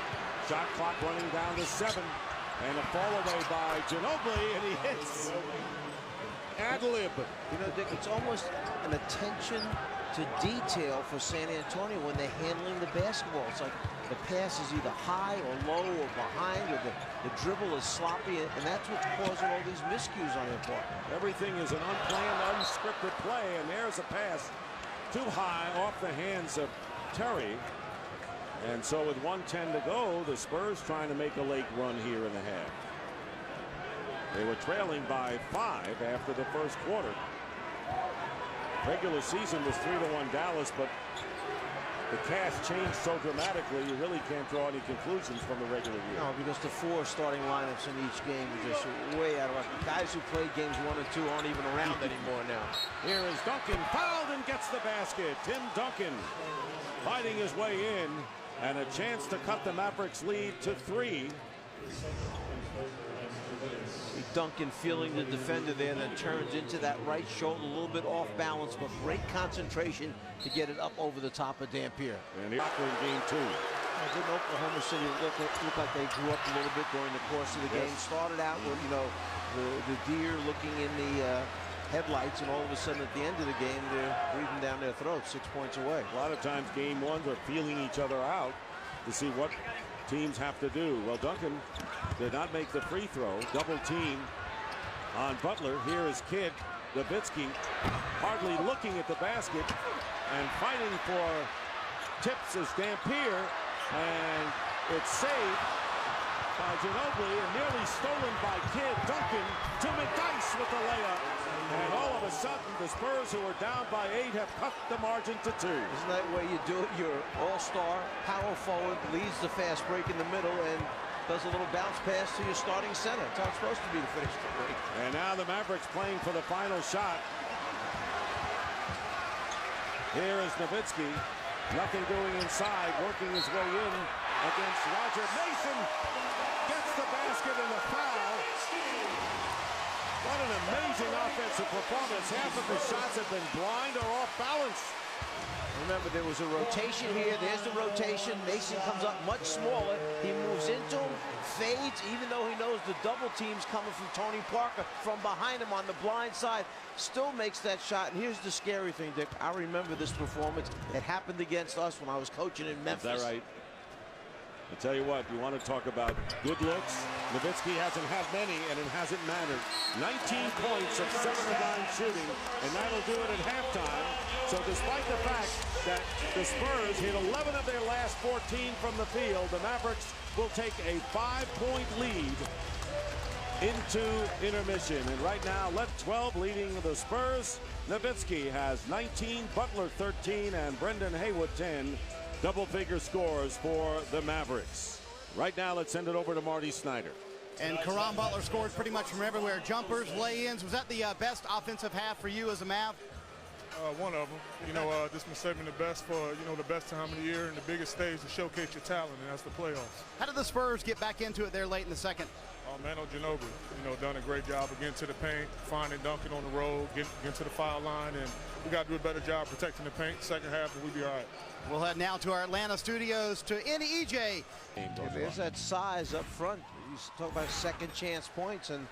Shot clock running down to 7. And a fall away by Ginobili, and he hits. Ad-lib. You know, Dick, it's almost an attention to detail for San Antonio when they're handling the basketball. It's like the pass is either high or low or behind, or the dribble is sloppy, and that's what's causing all these miscues on their part. Everything is an unplanned, unscripted play, and there's a pass too high off the hands of Terry. And so with 1:10 to go, the Spurs trying to make a late run here in the half. They were trailing by 5 after the first quarter. Regular season was 3-1 Dallas, but the cast changed so dramatically you really can't draw any conclusions from the regular year. No, because the 4 starting lineups in each game are just way out of whack. Guys who played games 1 and 2 aren't even around anymore now. Here is Duncan, fouled and gets the basket. Tim Duncan fighting his way in, and a chance to cut the Mavericks lead to 3. Duncan feeling the defender there, then turns into that right shoulder, a little bit off balance, but great concentration to get it up over the top of Dampier. And here in Game 2. Didn't Oklahoma City look like they grew up a little bit during the course of the game? Started out with, you know, the deer looking in the headlights, and all of a sudden at the end of the game, they're breathing down their throats 6 points away. A lot of times Game 1s are feeling each other out to see what teams have to do. Well, Duncan did not make the free throw. Double team on Butler. Here is Kidd. Nowitzki hardly looking at the basket and fighting for tips as Dampier, and it's saved by Ginobili and nearly stolen by Kidd. Duncan to McDyess with the layup. And all of a sudden, the Spurs, who are down by 8, have cut the margin to 2. Isn't that the way you do it? You're all-star, power forward, leads the fast break in the middle, and does a little bounce pass to your starting center. It's how it's supposed to be to finish the break. And now the Mavericks playing for the final shot. Here is Nowitzki. Nothing doing inside, working his way in against Roger Mason. Gets the basket and the foul. What an amazing offensive performance. Half of the shots have been blind or off balance. Remember, there was a rotation here. There's the rotation. Mason comes up much smaller. He moves into him, fades, even though he knows the double team's coming from Tony Parker from behind him on the blind side. Still makes that shot. And here's the scary thing, Dick. I remember this performance. It happened against us when I was coaching in Memphis. Is that right? I tell you what, you want to talk about good looks. Nowitzki hasn't had many, and it hasn't mattered. 19 points of 7 of 9 shooting, and that'll do it at halftime. So despite the fact that the Spurs hit 11 of their last 14 from the field, the Mavericks will take a 5-point lead into intermission. And right now, Let 12 leading the Spurs. Nowitzki has 19, Butler 13, and Brendan Haywood 10. Double-figure scores for the Mavericks. Right now, let's send it over to Marty Snyder. And Caron Butler scored pretty much from everywhere. Jumpers, lay-ins. Was that the best offensive half for you as a Mav? One of them. You know, just been saving the best for, the best time of the year and the biggest stage to showcase your talent, and that's the playoffs. How did the Spurs get back into it there late in the second? Manu Ginobili, done a great job of getting to the paint, finding Duncan on the road, getting to the foul line, and we got to do a better job protecting the paint. Second half, and we'll be all right. We'll head now to our Atlanta studios to NEJ. There's that size up front. You talk about second chance points, and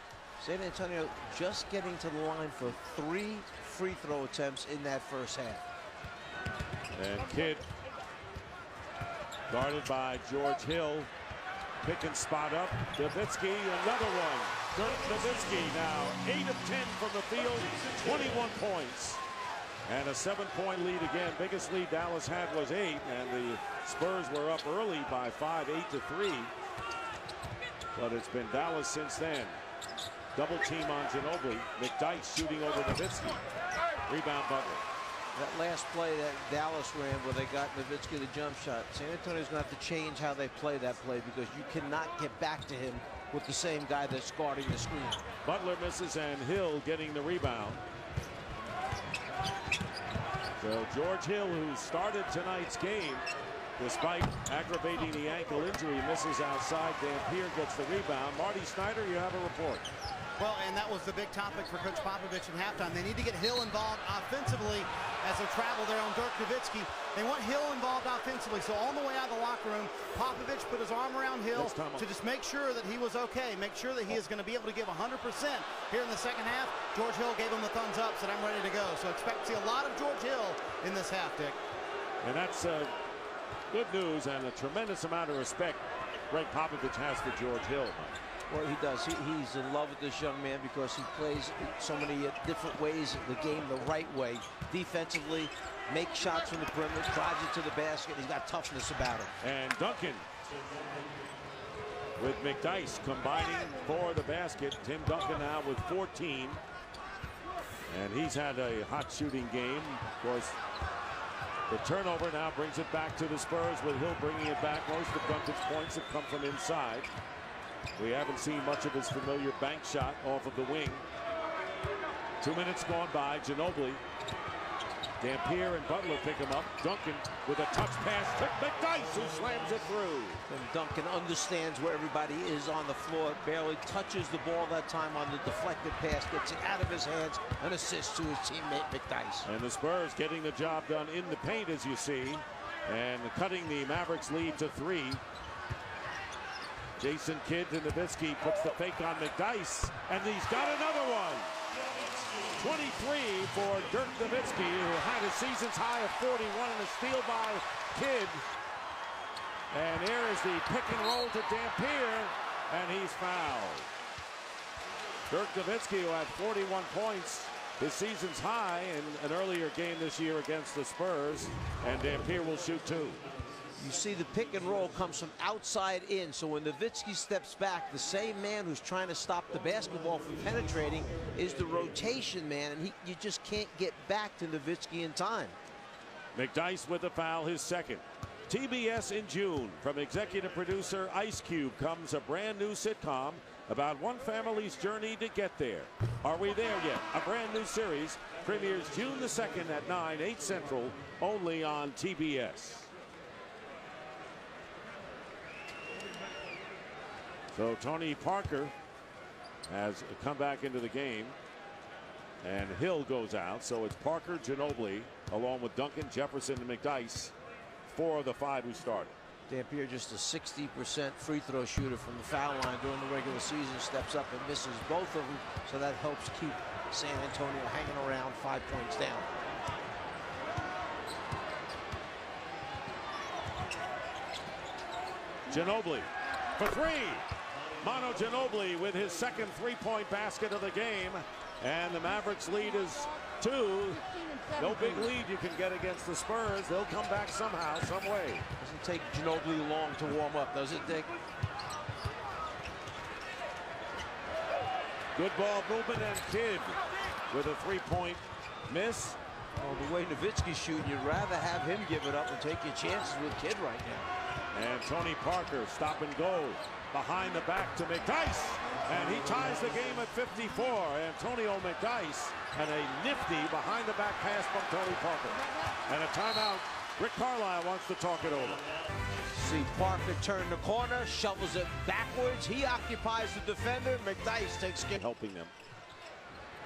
San Antonio just getting to the line for 3 free throw attempts in that first half. And Kidd guarded by George Hill. Pick and spot up. Nowitzki, another one. Dirk Nowitzki now 8 of 10 from the field, 21 points. And a 7-point lead again. Biggest lead Dallas had was 8, and the Spurs were up early by 5, 8-3. But it's been Dallas since then. Double team on Ginobili. McDyess shooting over Nowitzki. Rebound Butler. That last play that Dallas ran where they got Nowitzki the jump shot, San Antonio's going to have to change how they play that play because you cannot get back to him with the same guy that's guarding the screen. Butler misses and Hill getting the rebound. So George Hill, who started tonight's game, despite aggravating the ankle injury, misses outside. Dampier gets the rebound. Marty Snyder, you have a report. Well, and that was the big topic for Coach Popovich in halftime. They need to get Hill involved offensively as they travel there on Dirk Nowitzki. They want Hill involved offensively. So on the way out of the locker room, Popovich put his arm around Hill to just make sure that he was okay, make sure that he is going to be able to give 100% here in the second half. George Hill gave him the thumbs up, said, I'm ready to go. So expect to see a lot of George Hill in this half, Dick. And that's good news and a tremendous amount of respect Greg Popovich has for George Hill. Well, he does. He's in love with this young man because he plays so many different ways the game the right way. Defensively, makes shots from the perimeter, drives it to the basket. He's got toughness about him. And Duncan with McDyess combining for the basket. Tim Duncan now with 14. And he's had a hot shooting game. Of course, the turnover now brings it back to the Spurs with Hill bringing it back. Most of Duncan's points have come from inside. We haven't seen much of his familiar bank shot off of the wing. 2 minutes gone by. Ginobili, Dampier and Butler pick him up. Duncan with a touch pass to McDyess, who slams it through. And Duncan understands where everybody is on the floor. Barely touches the ball that time on the deflected pass. Gets it out of his hands. An assist to his teammate McDyess. And the Spurs getting the job done in the paint, as you see. And cutting the Mavericks lead to 3. Jason Kidd to Nowitzki, puts the fake on McDyess, and he's got another one. 23 for Dirk Nowitzki, who had a season's high of 41 and a steal by Kidd. And here is the pick and roll to Dampier, and he's fouled. Dirk Nowitzki, who had 41 points, his season's high in an earlier game this year against the Spurs, and Dampier will shoot 2. You see the pick and roll comes from outside in. So when Nowitzki steps back, the same man who's trying to stop the basketball from penetrating is the rotation man, and you just can't get back to Nowitzki in time. McDyess with a foul, his second. TBS in June. From executive producer Ice Cube comes a brand new sitcom about one family's journey to get there. Are we there yet? A brand new series premieres June the 2nd at 9, 8 Central, only on TBS. So Tony Parker has come back into the game, and Hill goes out. So it's Parker, Ginobili, along with Duncan, Jefferson, and McDyess, 4 of the 5 who started. Dampier, just a 60% free throw shooter from the foul line during the regular season, steps up and misses both of them, so that helps keep San Antonio hanging around 5 points down. Ginobili for 3. Manu Ginobili with his second 3-point basket of the game, and the Mavericks lead is 2. No big lead you can get against the Spurs. They'll come back somehow, some way. Doesn't take Ginobili long to warm up, does it, Dick? Good ball movement, and Kidd with a 3-point miss. Well, the way Nowitzki's shooting, you'd rather have him give it up and take your chances with Kidd right now. And Tony Parker, stop and go behind the back to McDyess, and he ties the game at 54. Antonio McDyess, and a nifty behind the back pass from Tony Parker. And a timeout. Rick Carlisle wants to talk it over. See Parker turn the corner, shovels it backwards. He occupies the defender. McDyess takes game. Helping them.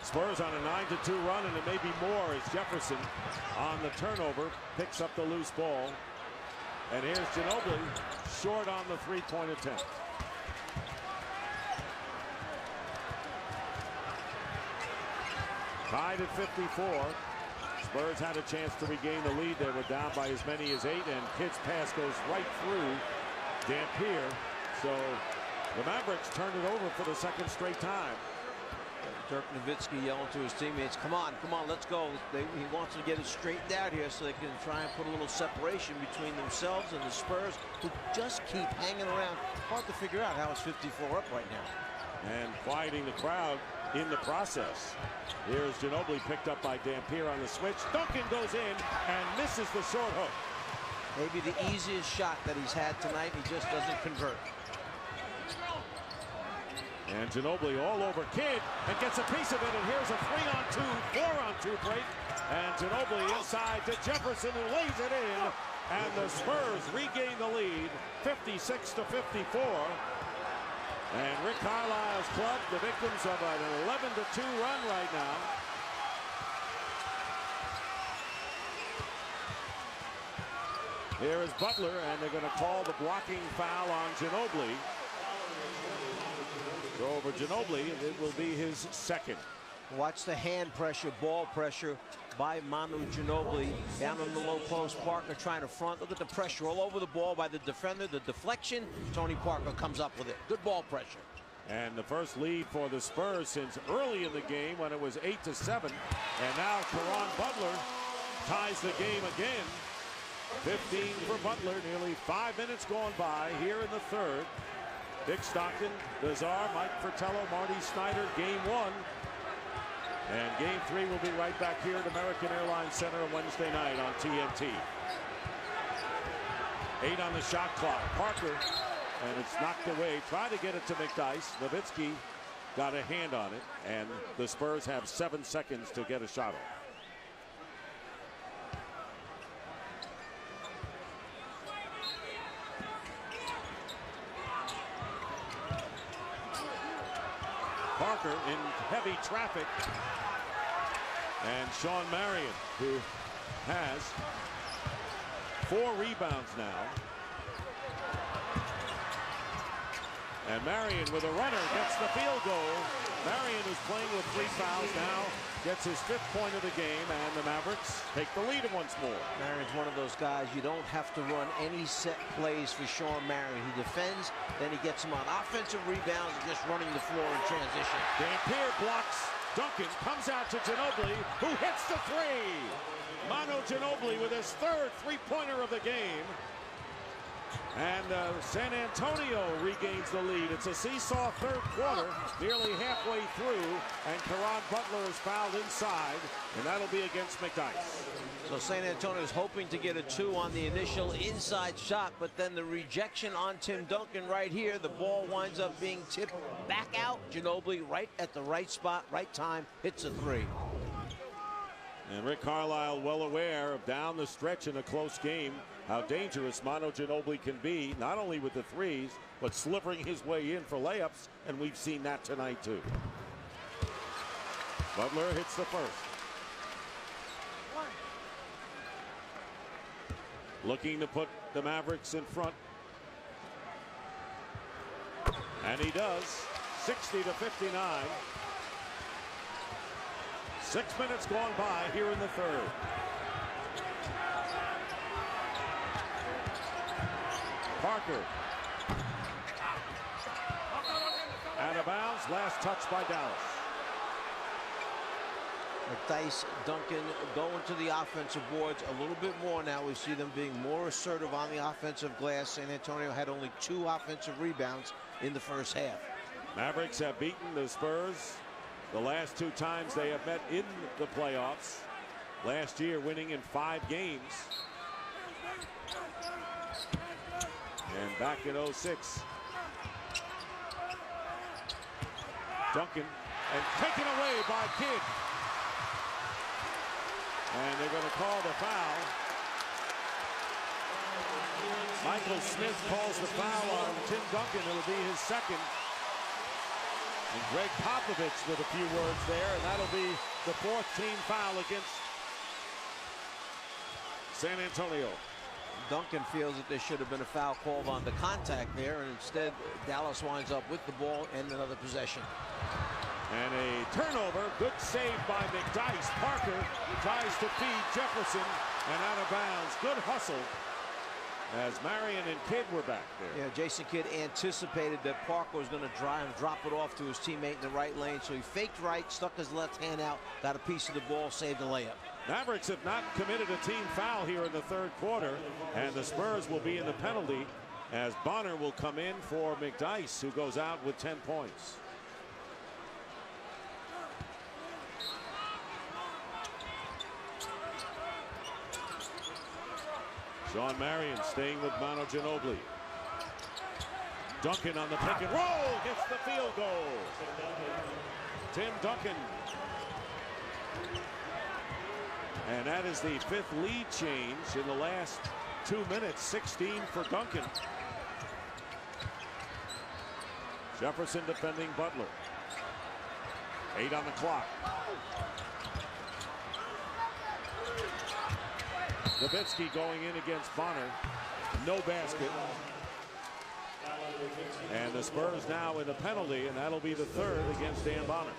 Spurs on a 9-2 run, and it may be more as Jefferson on the turnover picks up the loose ball. And here's Ginobili short on the 3-point attempt. Tied at 54. Spurs had a chance to regain the lead. They were down by as many as 8, and Kidd's pass goes right through Dampier. So the Mavericks turned it over for the second straight time. Dirk Nowitzki yelling to his teammates, come on, let's go. He wants to get it straightened out here so they can try and put a little separation between themselves and the Spurs, who just keep hanging around. Hard to figure out how it's 54 up right now. And quieting the crowd in the process. Here's Ginobili picked up by Dampier on the switch. Duncan goes in and misses the short hook. Maybe the easiest shot that he's had tonight. He just doesn't convert. And Ginobili all over Kidd and gets a piece of it, and here's a 3-on-2, 4-on-2 break. And Ginobili inside to Jefferson, who lays it in, and the Spurs regain the lead, 56-54. And Rick Carlisle's club, the victims of an 11-2 run right now. Here is Butler, and they're going to call the blocking foul on Ginobili. So over Ginobili, it will be his second. Watch the hand pressure, ball pressure by Manu Ginobili. Down on the low post, Parker trying to front. Look at the pressure all over the ball by the defender. The deflection, Tony Parker comes up with it. Good ball pressure. And the first lead for the Spurs since early in the game when it was 8-7. And now Caron Butler ties the game again. 15 for Butler, nearly 5 minutes gone by here in the third. Dick Stockton, Lazar, Mike Fratello, Marty Snyder, game 1. And game 3 will be right back here at American Airlines Center Wednesday night on TNT. 8 on the shot clock. Parker, and it's knocked away. Try to get it to McDyess. Nowitzki got a hand on it, and the Spurs have 7 seconds to get a shot off. Parker in heavy traffic, and Sean Marion, who has 4 rebounds now. And Marion with a runner gets the field goal. Marion, who's playing with 3 fouls now, gets his 5th point of the game, and the Mavericks take the lead once more. Marion's one of those guys you don't have to run any set plays for Sean Marion. He defends, then he gets him on offensive rebounds and just running the floor in transition. Dampier blocks Duncan, comes out to Ginobili, who hits the 3. Manu Ginobili with his 3rd 3-pointer of the game. And San Antonio regains the lead. It's a seesaw 3rd quarter, nearly halfway through, and Caron Butler is fouled inside, and that'll be against McDyess. So San Antonio is hoping to get a 2 on the initial inside shot, but then the rejection on Tim Duncan right here. The ball winds up being tipped back out. Ginobili right at the right spot, right time, hits a 3. And Rick Carlisle well aware of down the stretch in a close game how dangerous Manu Ginobili can be, not only with the threes, but slivering his way in for layups, and we've seen that tonight too. Butler hits the first. Looking to put the Mavericks in front. And he does. 60-59. 6 minutes gone by here in the third. Parker. Out of bounds. Last touch by Dallas. Dice, Duncan going to the offensive boards a little bit more now. We see them being more assertive on the offensive glass. San Antonio had only 2 offensive rebounds in the first half. Mavericks have beaten the Spurs the last 2 times they have met in the playoffs. Last year winning in 5 games. And back in 06. Duncan, and taken away by Kidd. And they're going to call the foul. Michael Smith calls the foul on Tim Duncan. It'll be his second. And Greg Popovich with a few words there, and that'll be the 4th team foul against San Antonio. Duncan feels that there should have been a foul called on the contact there, and instead Dallas winds up with the ball and another possession. And a turnover. Good save by McDyess. Parker tries to feed Jefferson, and out of bounds. Good hustle as Marion and Kidd were back there. Yeah, Jason Kidd anticipated that Parker was going to try and drop it off to his teammate in the right lane, so he faked right, stuck his left hand out, got a piece of the ball, saved the layup. Mavericks have not committed a team foul here in the third quarter, and the Spurs will be in the penalty as Bonner will come in for McDyess, who goes out with 10 points. Sean Marion staying with Manu Ginobili. Duncan on the pick and roll, gets the field goal. Tim Duncan. And that is the 5th lead change in the last 2 minutes. 16 for Duncan. Jefferson defending Butler. 8 on the clock. Nowitzki going in against Bonner. No basket. And the Spurs now in a penalty, and that'll be the 3rd against Dan Bonner.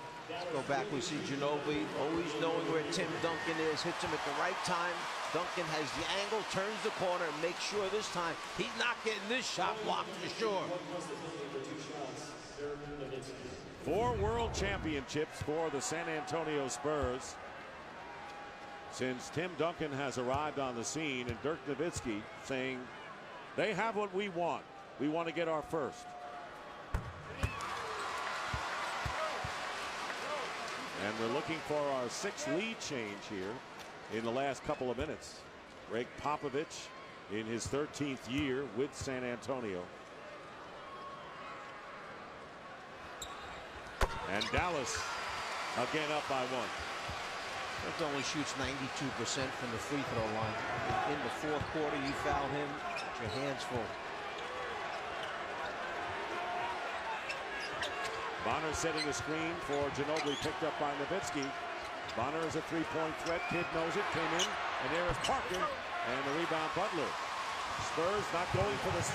Go back, we see Ginobili always knowing where Tim Duncan is, hits him at the right time. Duncan has the angle, turns the corner, and makes sure this time he's not getting this shot blocked for sure. 4 world championships for the San Antonio Spurs since Tim Duncan has arrived on the scene, and Dirk Nowitzki saying they have what we want. We want to get our first. And we're looking for our 6th lead change here in the last couple of minutes. Greg Popovich in his 13th year with San Antonio. And Dallas again up by 1. Dirk only shoots 92% from the free throw line. In the 4th quarter, you foul him, your hands full. Bonner setting a screen for Ginobili, picked up by Nowitzki. Bonner is a 3-point threat. Kidd knows it, came in, and there is Parker, and the rebound Butler. Spurs not going for this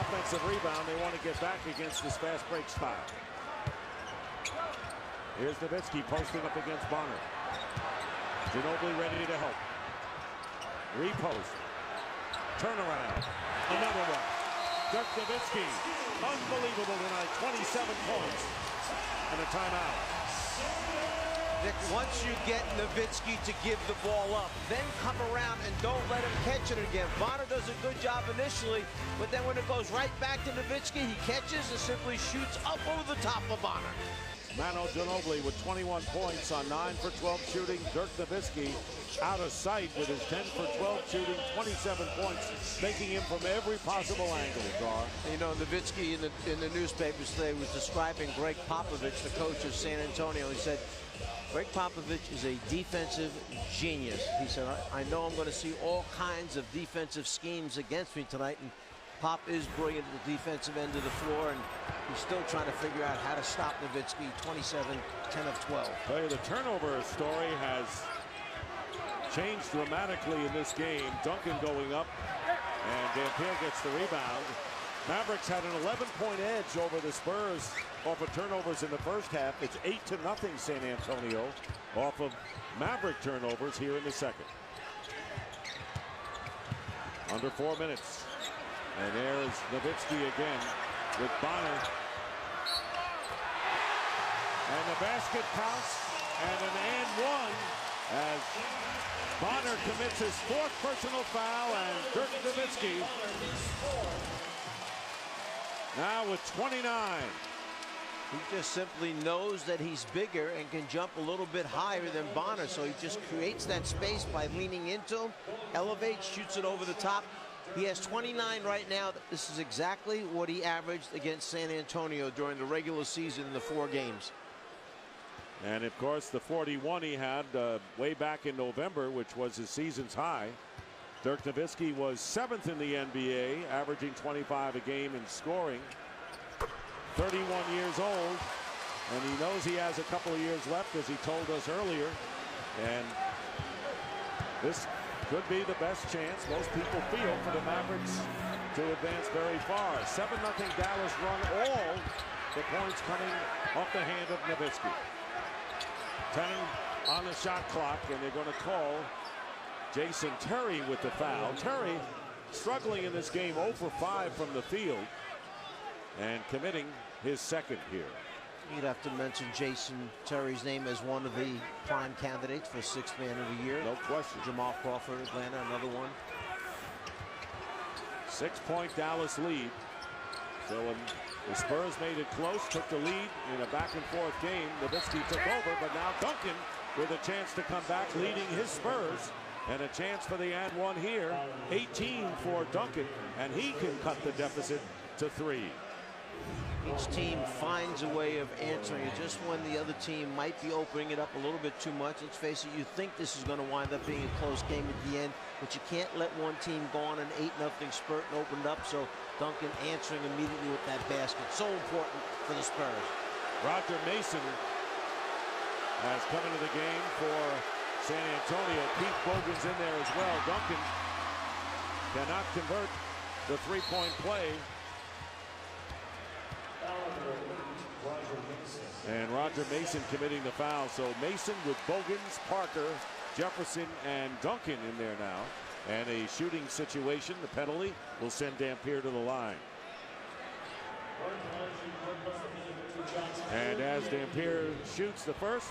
offensive rebound. They want to get back against this fast break style. Here's Nowitzki posting up against Bonner. Ginobili ready to help. Repost. Turnaround. Another one. Dirk Nowitzki. Unbelievable tonight. 27 points. And a timeout. Nick, once you get Nowitzki to give the ball up, then come around and don't let him catch it again. Bonner does a good job initially, but then when it goes right back to Nowitzki, he catches and simply shoots up over the top of Bonner. Manu Ginobili with 21 points on 9 for 12 shooting. Dirk Nowitzki out of sight with his 10 for 12 shooting, 27 points, making him from every possible angle, Gar. You know, Nowitzki in the newspapers today was describing Greg Popovich, the coach of San Antonio. He said, Greg Popovich is a defensive genius. He said, I know I'm going to see all kinds of defensive schemes against me tonight. And Pop is brilliant at the defensive end of the floor, and he's still trying to figure out how to stop Nowitzki. 27, 10 of 12. Well, the turnover story has changed dramatically in this game. Duncan going up, and Dampier gets the rebound. Mavericks had an 11-point edge over the Spurs off of turnovers in the first half. It's 8-0 San Antonio off of Maverick turnovers here in the second. Under 4 minutes. And there's Nowitzki again with Bonner. And the basket counts, and an and one as Bonner commits his 4th personal foul, and Dirk Nowitzki now with 29. He just simply knows that he's bigger and can jump a little bit higher than Bonner, so he just creates that space by leaning into him, elevates, shoots it over the top. He has 29 right now. This is exactly what he averaged against San Antonio during the regular season in the 4 games. And of course, the 41 he had way back in November, which was his season's high. Dirk Nowitzki was 7th in the NBA, averaging 25 a game in scoring. 31 years old, and he knows he has a couple of years left, as he told us earlier. And this could be the best chance most people feel for the Mavericks to advance very far. 7-0 Dallas run, all the points coming off the hand of Nowitzki. 10 on the shot clock, and they're going to call Jason Terry with the foul. Terry struggling in this game, 0 for 5 from the field, and committing his 2nd here. You'd have to mention Jason Terry's name as one of the prime candidates for 6th man of the year. No question. Jamal Crawford, Atlanta, another one. 6-point Dallas lead. So when the Spurs made it close, took the lead in a back-and-forth game, Nowitzki took over, but now Duncan with a chance to come back, leading his Spurs, and a chance for the and one here. 18 for Duncan, and he can cut the deficit to 3. Each team finds a way of answering it just when the other team might be opening it up a little bit too much. Let's face it, you think this is going to wind up being a close game at the end, but you can't let one team go on an 8-0 spurt and open it up. So Duncan answering immediately with that basket. So important for the Spurs. Roger Mason has come into the game for San Antonio. Keith Bogan's in there as well. Duncan cannot convert the 3-point play. And Roger Mason committing the foul. So Mason with Bogans, Parker, Jefferson, and Duncan in there now. And a shooting situation. The penalty will send Dampier to the line. And as Dampier shoots the first,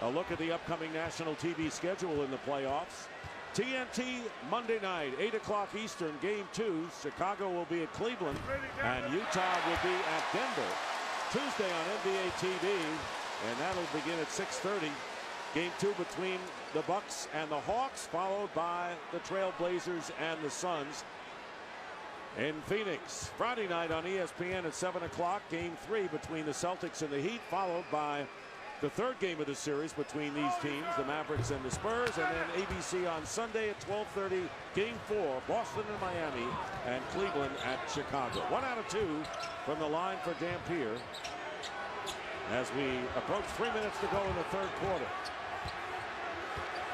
a look at the upcoming national TV schedule in the playoffs. TNT Monday night, 8 o'clock Eastern, Game 2. Chicago will be at Cleveland, and Utah will be at Denver. Tuesday on NBA TV, and that'll begin at 6:30. Game 2 between the Bucks and the Hawks, followed by the Trailblazers and the Suns in Phoenix. Friday night on ESPN at 7 o'clock, Game 3 between the Celtics and the Heat, followed by the 3rd game of the series between these teams, the Mavericks and the Spurs, and then ABC on Sunday at 12:30, Game 4, Boston and Miami, and Cleveland at Chicago. 1 out of 2 from the line for Dampier as we approach 3 minutes to go in the 3rd quarter.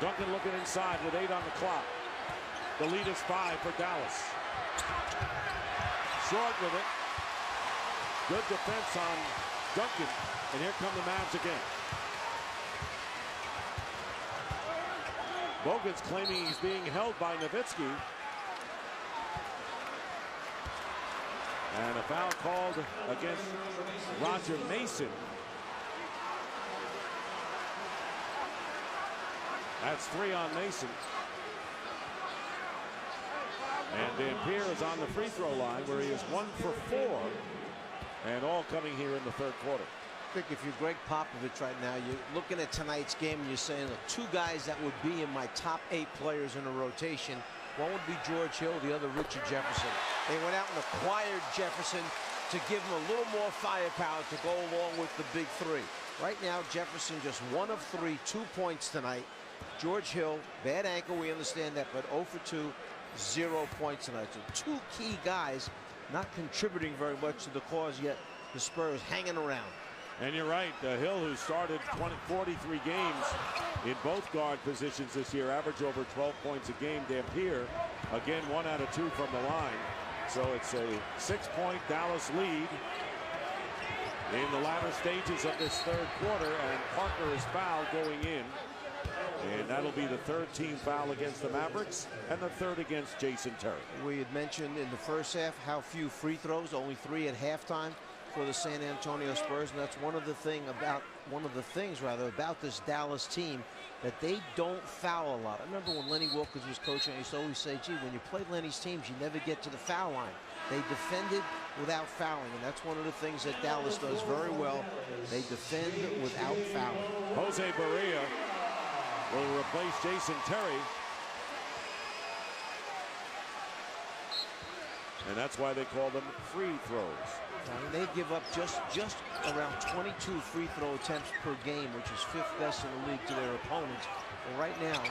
Duncan looking inside with 8 on the clock. The lead is 5 for Dallas. Short with it. Good defense on Duncan, and here come the Mavs again. Bogan's claiming he's being held by Nowitzki. And a foul called against Roger Mason. That's 3 on Mason. And Dampier is on the free throw line where he is 1 for 4. And all coming here in the 3rd quarter. I think if you're Greg Popovich right now, you're looking at tonight's game and you're saying, look, 2 guys that would be in my top 8 players in a rotation. One would be George Hill, the other Richard Jefferson. They went out and acquired Jefferson to give him a little more firepower to go along with the big 3. Right now, Jefferson just 1 of 3, 2 points tonight. George Hill, bad ankle, we understand that, but 0 for 2, 0 points tonight. So 2 key guys not contributing very much to the cause, yet the Spurs hanging around. And you're right, Hill, who started 43 games in both guard positions this year, averaged over 12 points a game. Dampier, again, 1 out of 2 from the line. So it's a 6-point Dallas lead in the latter stages of this third quarter, and Parker is fouled going in. And that'll be the 3rd team foul against the Mavericks and the 3rd against Jason Terry. We had mentioned in the first half how few free throws, only 3 at halftime for the San Antonio Spurs, and that's one of the things about this Dallas team, that they don't foul a lot. I remember when Lenny Wilkins was coaching, I used to always say, gee, when you play Lenny's teams, you never get to the foul line. They defended without fouling, and that's one of the things that Dallas does very well. They defend without fouling. Jose Barea will replace Jason Terry. And that's why they call them free throws. I mean, they give up just around 22 free throw attempts per game, which is 5th best in the league to their opponents. But right now,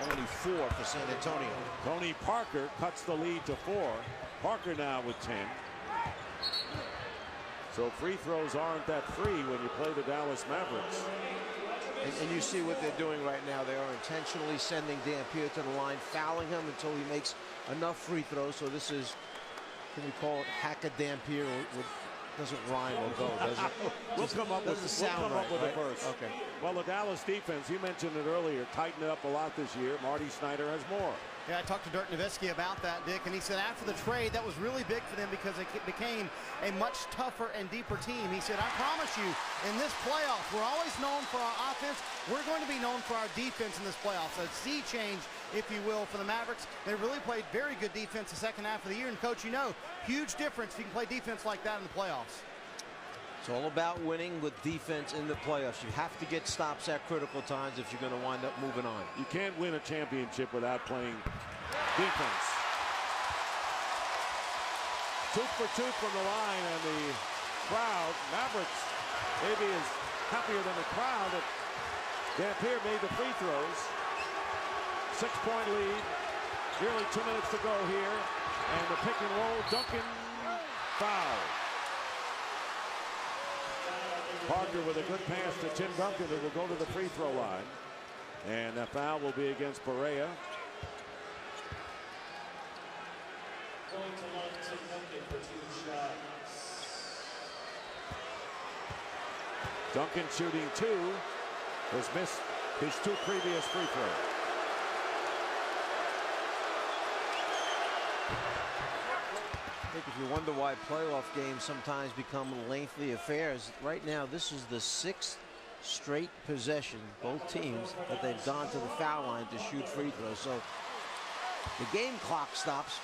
only 4 for San Antonio. Tony Parker cuts the lead to 4. Parker now with 10. So free throws aren't that free when you play the Dallas Mavericks. And you see what they're doing right now. They are intentionally sending Dampier to the line, fouling him until he makes enough free throws. So this is, can we call it hack a Dampier? Doesn't rhyme or go, does it? We'll come up with a verse. Okay. Well, the Dallas defense, you mentioned it earlier, tightened it up a lot this year. Marty Snyder has more. Yeah, I talked to Dirk Nowitzki about that, Dick, and he said after the trade, that was really big for them because it became a much tougher and deeper team. He said, I promise you, in this playoff, we're always known for our offense. We're going to be known for our defense in this playoff. So a sea change, if you will, for the Mavericks. They really played very good defense the second half of the year. And, Coach, you know, huge difference if you can play defense like that in the playoffs. It's all about winning with defense in the playoffs. You have to get stops at critical times if you're going to wind up moving on. You can't win a championship without playing defense. Tooth for tooth from the line, and the crowd, Mavericks, maybe is happier than the crowd that Dampier made the free throws. 6-point lead, nearly 2 minutes to go here, and the pick and roll, Duncan foul. Parker with a good pass to Tim Duncan, that will go to the free throw line. And that foul will be against Barea. Duncan shooting 2, has missed his 2 previous free throws. I think if you wonder why playoff games sometimes become lengthy affairs, right now this is the 6th straight possession, both teams, that they've gone to the foul line to shoot free throws. So the game clock stops,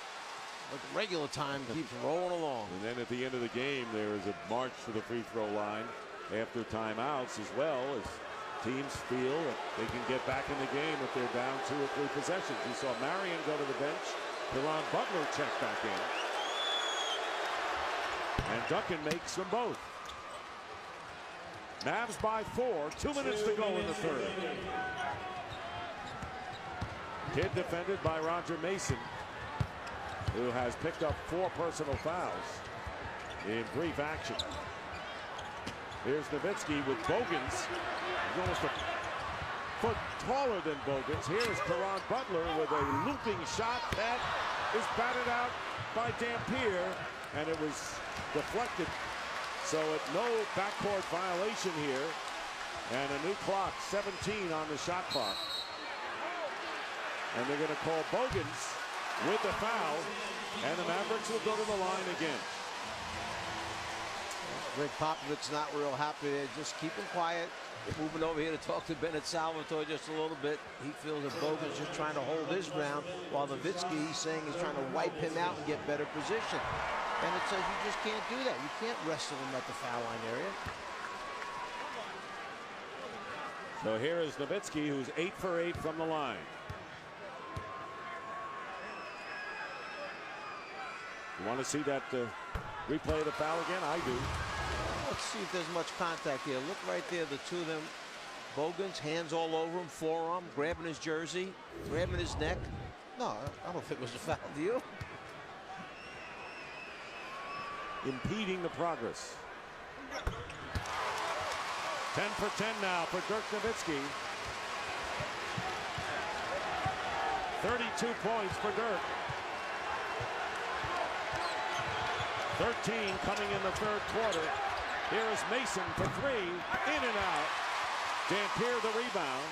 but the regular time keeps rolling along. And then at the end of the game, there is a march to the free throw line after timeouts, as well as teams feel that they can get back in the game if they're down 2 or 3 possessions. You saw Marion go to the bench. Caron Butler checked back in. And Duncan makes them both. Mavs by 4, 2 minutes to go in the third. Kidd defended by Roger Mason, who has picked up 4 personal fouls in brief action. Here's Nowitzki with Bogans. He's almost a foot taller than Bogans. Here's Caron Butler with a looping shot that is batted out by Dampier, and it was deflected. So no backcourt violation here, and a new clock, 17 on the shot clock. And they're going to call Bogans with the foul, and the Mavericks will go to the line again. Greg Popovich's not real happy. They're just keeping quiet. Moving over here to talk to Bennett Salvatore just a little bit. He feels that Bogan's just trying to hold his ground, while Nowitzki, he's saying he's trying to wipe him out and get better position. Bennett says you just can't do that. You can't wrestle him at the foul line area. So here is Nowitzki, who's 8 for 8 from the line. You want to see that replay of the foul again? I do. Let's see if there's much contact here. Look right there, the two of them. Bogan's hands all over him, forearm, grabbing his jersey, grabbing his neck. No, I don't think it was a foul. Do you? Impeding the progress. 10 for 10 now for Dirk Nowitzki. 32 points for Dirk. 13 coming in the third quarter. Here is Mason for three, in and out. Dampier the rebound.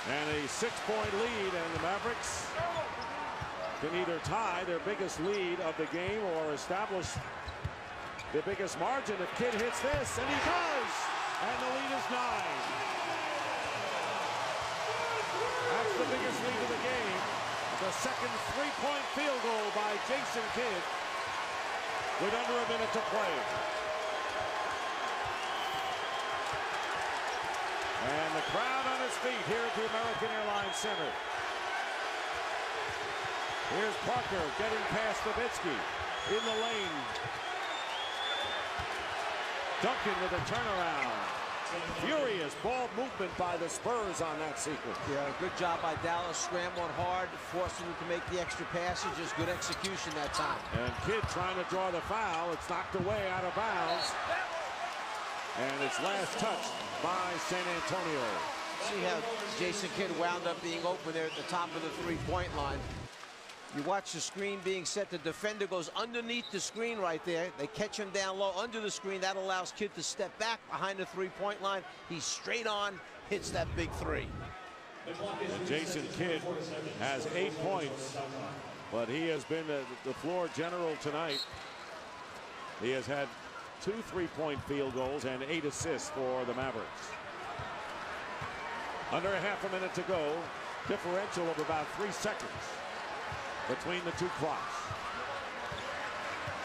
And a 6-point lead, and the Mavericks can either tie their biggest lead of the game or establish the biggest margin if Kidd hits this, and he does! And the lead is 9. That's the biggest lead of the game. The second three-point field goal by Jason Kidd with under a minute to play. And the crowd on its feet here at the American Airlines Center. Here's Parker getting past Nowitzki in the lane. Duncan with a turnaround. Furious ball movement by the Spurs on that sequence. Yeah, good job by Dallas, scrambling hard, forcing him to make the extra passes. Just good execution that time. And Kidd trying to draw the foul. It's knocked away out of bounds. And it's last touched by San Antonio. See how Jason Kidd wound up being open there at the top of the three-point line. You watch the screen being set. The defender goes underneath the screen right there. They catch him down low under the screen. That allows Kidd to step back behind the three-point line. He's straight on, hits that big three. And Jason Kidd has 8 points, but he has been the floor general tonight. He has had 2 3-point field goals and 8 assists for the Mavericks. Under a half a minute to go. Differential of about 3 seconds between the two clocks.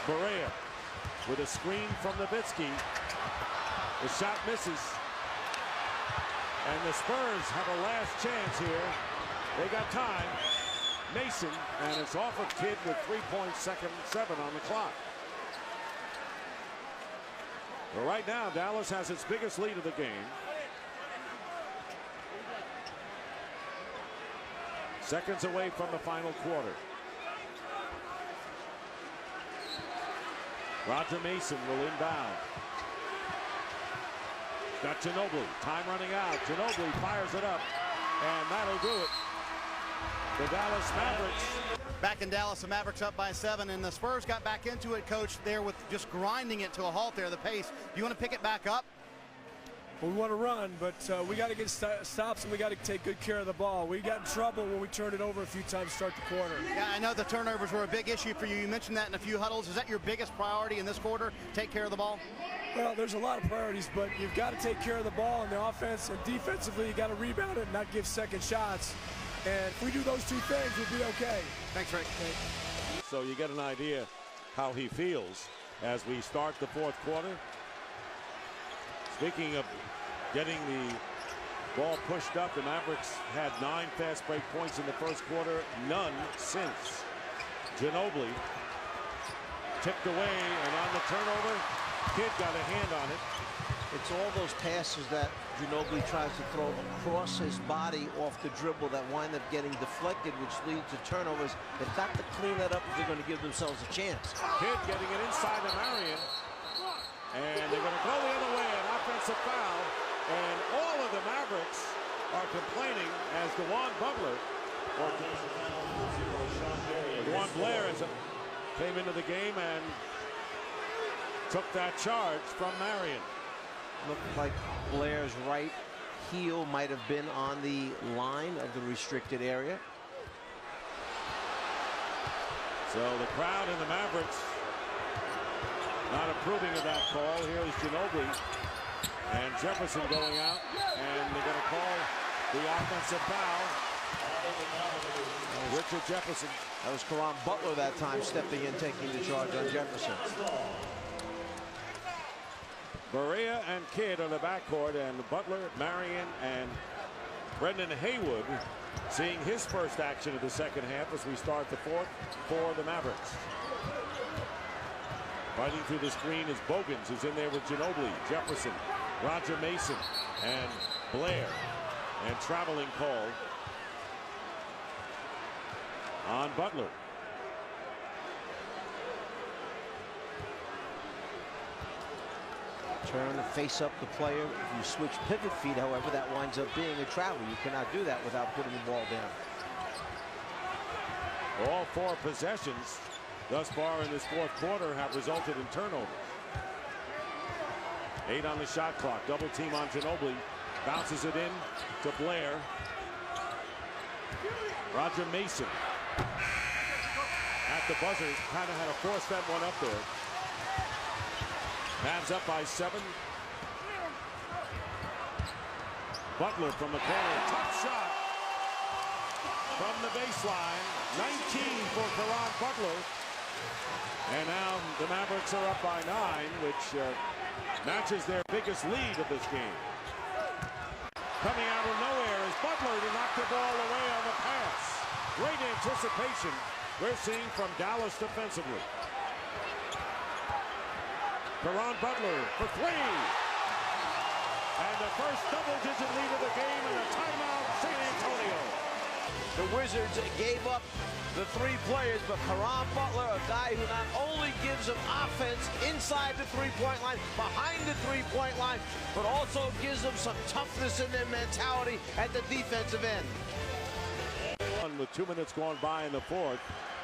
Barea with a screen from Nowitzki. The shot misses. And the Spurs have a last chance here. They got time. Mason, and it's off of Kidd with 3.7 on the clock. But right now, Dallas has its biggest lead of the game. Seconds away from the final quarter. Roger Mason will inbound. Got Ginobili. Time running out. Ginobili fires it up. And that'll do it. The Dallas Mavericks. Back in Dallas, the Mavericks up by 7, and the Spurs got back into it, Coach, there with just grinding it to a halt there, the pace. Do you want to pick it back up? Well, we want to run, but we got to get stops, and we got to take good care of the ball. We got in trouble when we turned it over a few times to start the quarter. Yeah, I know the turnovers were a big issue for you. You mentioned that in a few huddles. Is that your biggest priority in this quarter, take care of the ball? Well, there's a lot of priorities, but you've got to take care of the ball in the offense, and defensively you got to rebound it and not give second shots. And if we do those 2 things, we'll be okay. Thanks, Rick. So you get an idea how he feels as we start the fourth quarter. Speaking of getting the ball pushed up, the Mavericks had 9 fast break points in the first quarter, none since. Ginobili tipped away, and on the turnover, Kidd got a hand on it. It's all those passes that Ginobili tries to throw across his body off the dribble that wind up getting deflected, which leads to turnovers. They've got to clean that up if they're going to give themselves a chance. Kidd getting it inside to Marion. And they're going to go the other way, an offensive foul. And all of the Mavericks are complaining as DeJuan Blair came into the game and took that charge from Marion. Looked like Blair's right heel might have been on the line of the restricted area. So the crowd and the Mavericks not approving of that call. Here is Ginobili and Jefferson going out, and they're going to call the offensive foul. Richard Jefferson. That was Caron Butler that time stepping in, taking the charge on Jefferson. Barea and Kidd on the backcourt, and Butler, Marion, and Brendan Haywood seeing his first action of the second half as we start the fourth for the Mavericks. Fighting through the screen is Bogans, who's in there with Ginobili, Jefferson, Roger Mason, and Blair. And traveling call on Butler. Turn and face up the player. If you switch pivot feet, however, that winds up being a travel. You cannot do that without putting the ball down. All 4 possessions thus far in this fourth quarter have resulted in turnovers. 8 on the shot clock. Double team on Ginobili. Bounces it in to Blair. Roger Mason at the buzzer. Kind of had to force that one up there. Mavs up by 7. Butler from the corner. Tough shot from the baseline. 19 for Caron Butler. And now the Mavericks are up by 9, which matches their biggest lead of this game. Coming out of nowhere is Butler to knock the ball away on the pass. Great anticipation we're seeing from Dallas defensively. Caron Butler for 3. And the first double-digit lead of the game and a timeout, San Antonio. The Wizards gave up the 3 players, but Caron Butler, a guy who not only gives them offense inside the three-point line, behind the three-point line, but also gives them some toughness in their mentality at the defensive end. With 2 minutes gone by in the fourth,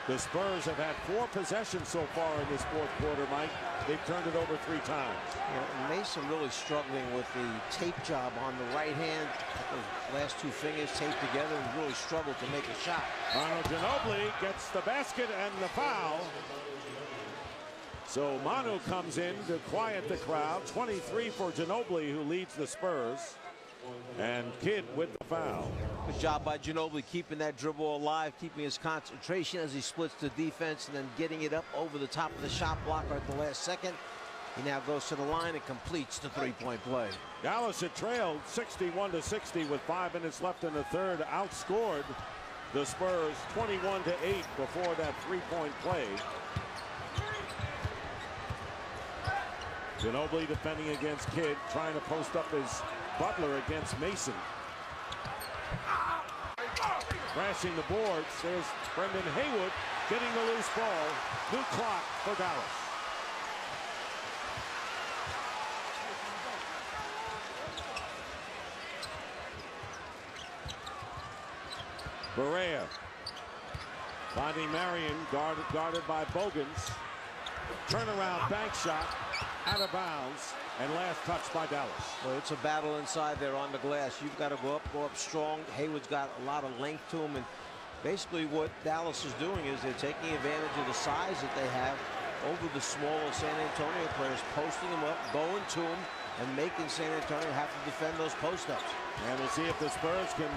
the Spurs have had 4 possessions so far in this fourth quarter, Mike. They've turned it over 3 times. Yeah, Mason really struggling with the tape job on the right hand. Those last 2 fingers taped together and really struggled to make a shot. Manu Ginobili gets the basket and the foul. So Manu comes in to quiet the crowd. 23 for Ginobili, who leads the Spurs. And Kidd with the foul. Good job by Ginobili keeping that dribble alive, keeping his concentration as he splits the defense and then getting it up over the top of the shot blocker at the last second. He now goes to the line and completes the 3-point play. Dallas had trailed 61-60 with 5 minutes left in the third. Outscored the Spurs 21-8 before that 3-point play. Ginobili defending against Kidd, trying to post up his Butler against Mason. Crashing the boards. There's Brendan Haywood getting the loose ball. New clock for Dallas. Barea finding Marion, guarded by Bogans. Turnaround bank shot out of bounds. And last touch by Dallas. Well, it's a battle inside there on the glass. You've got to go up strong. Haywood's got a lot of length to him. And basically what Dallas is doing is they're taking advantage of the size that they have over the smaller San Antonio players, posting them up, going to them, and making San Antonio have to defend those post-ups. And we'll see if the Spurs can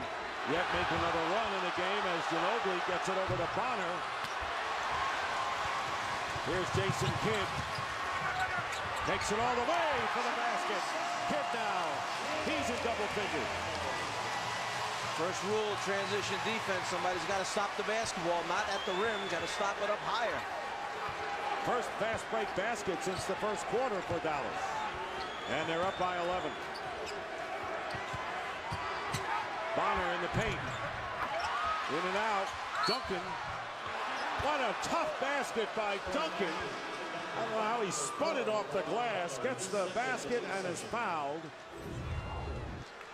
yet make another run in the game as Ginobili gets it over to Bonner. Here's Jason Kidd. Takes it all the way for the basket. Kidd now. He's in double figures. First rule of transition defense, somebody's got to stop the basketball, not at the rim. Got to stop it up higher. First fast break basket since the first quarter for Dallas. And they're up by 11. Bonner in the paint. In and out. Duncan. What a tough basket by Duncan. I don't know how he spun it off the glass, gets the basket and is fouled.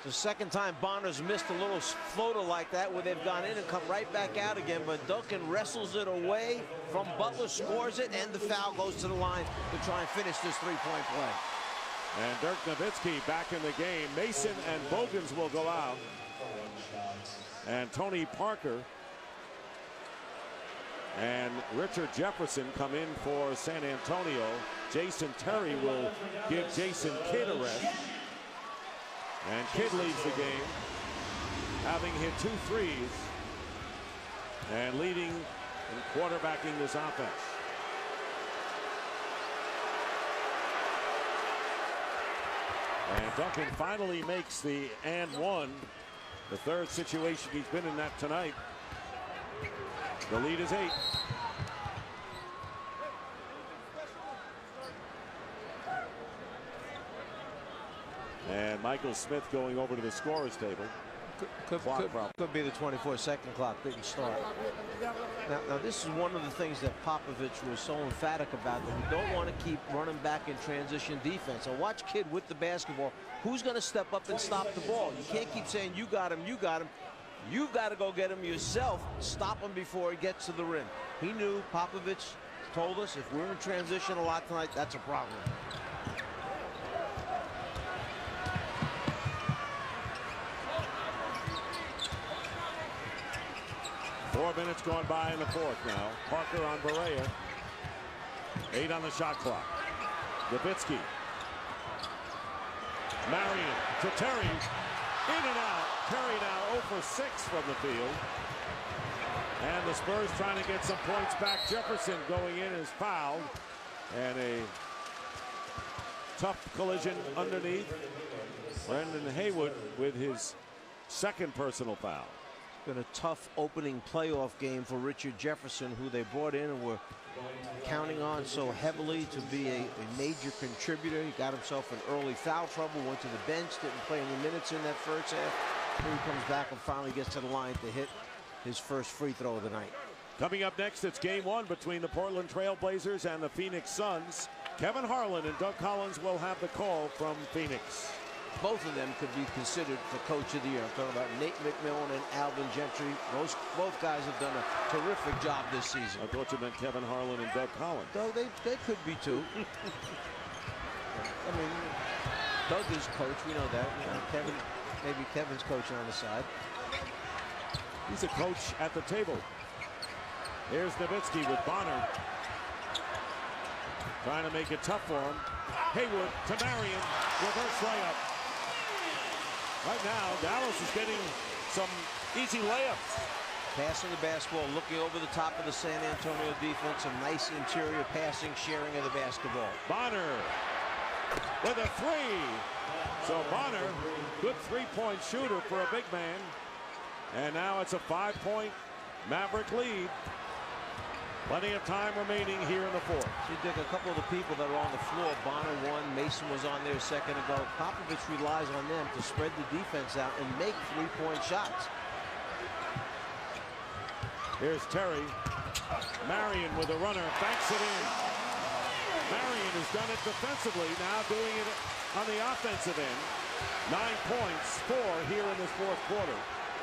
The second time Bonner's missed a little floater like that where they've gone in and come right back out again, but Duncan wrestles it away from Butler, scores it, and the foul goes to the line to try and finish this 3-point play. And Dirk Nowitzki back in the game. Mason and Bogans will go out. And Tony Parker and Richard Jefferson come in for San Antonio. Jason Terry will give Jason Kidd a rest. And Kidd leads the game, having hit 2 threes and leading and quarterbacking this offense. And Duncan finally makes the and one, the third situation he's been in that tonight. The lead is 8. And Michael Smith going over to the scorer's table. Could be the 24-second clock didn't start. Now this is one of the things that Popovich was so emphatic about, that we don't want to keep running back in transition defense. And watch Kidd with the basketball. Who's going to step up and stop the ball? You can't keep saying you got him, you got him. You've got to go get him yourself. Stop him before he gets to the rim. He knew, Popovich told us, if we're in transition a lot tonight, that's a problem. 4 minutes gone by in the fourth now. Parker on Barea. 8 on the shot clock. Nowitzki. Marion to Terry. In and out. Terry now 0 for 6 from the field. And the Spurs trying to get some points back. Jefferson going in is fouled. And a tough collision underneath. Brendan Haywood with his second personal foul. Been a tough opening playoff game for Richard Jefferson, who they brought in and were counting on so heavily to be a major contributor. He got himself in early foul trouble, went to the bench, didn't play any minutes in that first half. Then he comes back and finally gets to the line to hit his first free throw of the night. Coming up next, it's game one between the Portland Trail Blazers and the Phoenix Suns. Kevin Harlan and Doug Collins will have the call from Phoenix. Both of them could be considered for Coach of the Year. I'm talking about Nate McMillan and Alvin Gentry. Both guys have done a terrific job this season. I thought you meant Kevin Harlan and Doug Collins. Though they could be too. I mean, Doug is coach. We know that. You know, maybe Kevin's coaching on the side. He's a coach at the table. Here's Nowitzki with Bonner. Trying to make it tough for him. Haywood to Marion. Reverse layup. Right now, Dallas is getting some easy layups. Passing the basketball, looking over the top of the San Antonio defense. A nice interior passing, sharing of the basketball. Bonner with a three. So Bonner, good three-point shooter for a big man. And now it's a 5-point Maverick lead. Plenty of time remaining here in the fourth. See, Dick, a couple of the people that are on the floor, Bonner won, Mason was on there a second ago. Popovich relies on them to spread the defense out and make three-point shots. Here's Terry. Marion with a runner, banks it in. Marion has done it defensively, now doing it on the offensive end. 9 points, 4 here in this fourth quarter.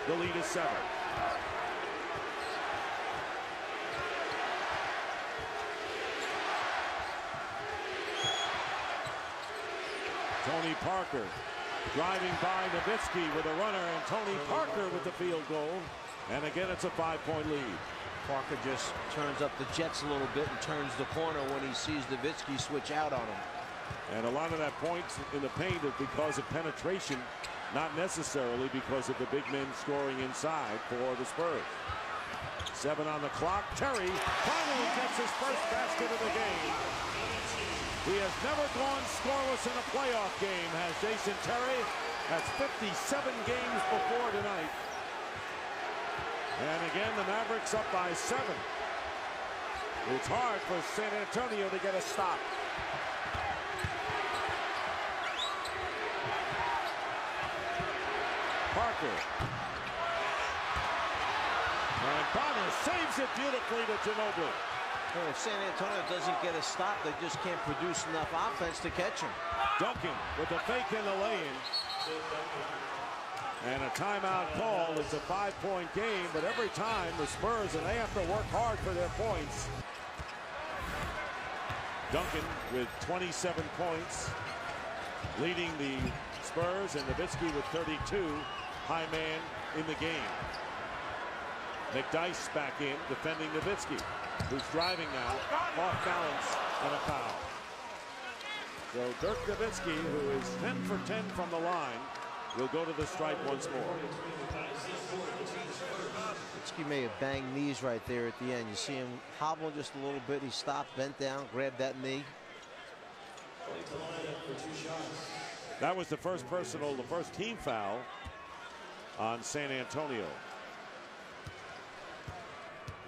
The lead is 7. Tony Parker driving by Nowitzki with a runner, and Tony Parker with the field goal. And again, it's a 5-point lead. Parker just turns up the jets a little bit and turns the corner when he sees Nowitzki switch out on him. And a lot of that points in the paint is because of penetration, not necessarily because of the big men scoring inside for the Spurs. 7 on the clock. Terry finally gets his first basket of the game. He has never gone scoreless in a playoff game, has Jason Terry. That's 57 games before tonight. And again, the Mavericks up by 7. It's hard for San Antonio to get a stop. Parker. And Bonner saves it beautifully to Ginobili. Well, if San Antonio doesn't get a stop, they just can't produce enough offense to catch him. Duncan with the fake and the lay-in. And a timeout call. It's a 5-point game, but every time the Spurs, and they have to work hard for their points. Duncan with 27 points, leading the Spurs, and Nowitzki with 32, high man in the game. McDyess back in, defending Nowitzki, who's driving now, off balance, and a foul. So Dirk Nowitzki, who is 10 for 10 from the line, will go to the stripe once more. Nowitzki may have banged knees right there at the end. You see him hobble just a little bit. He stopped, bent down, grabbed that knee. That was the first personal, the first team foul on San Antonio.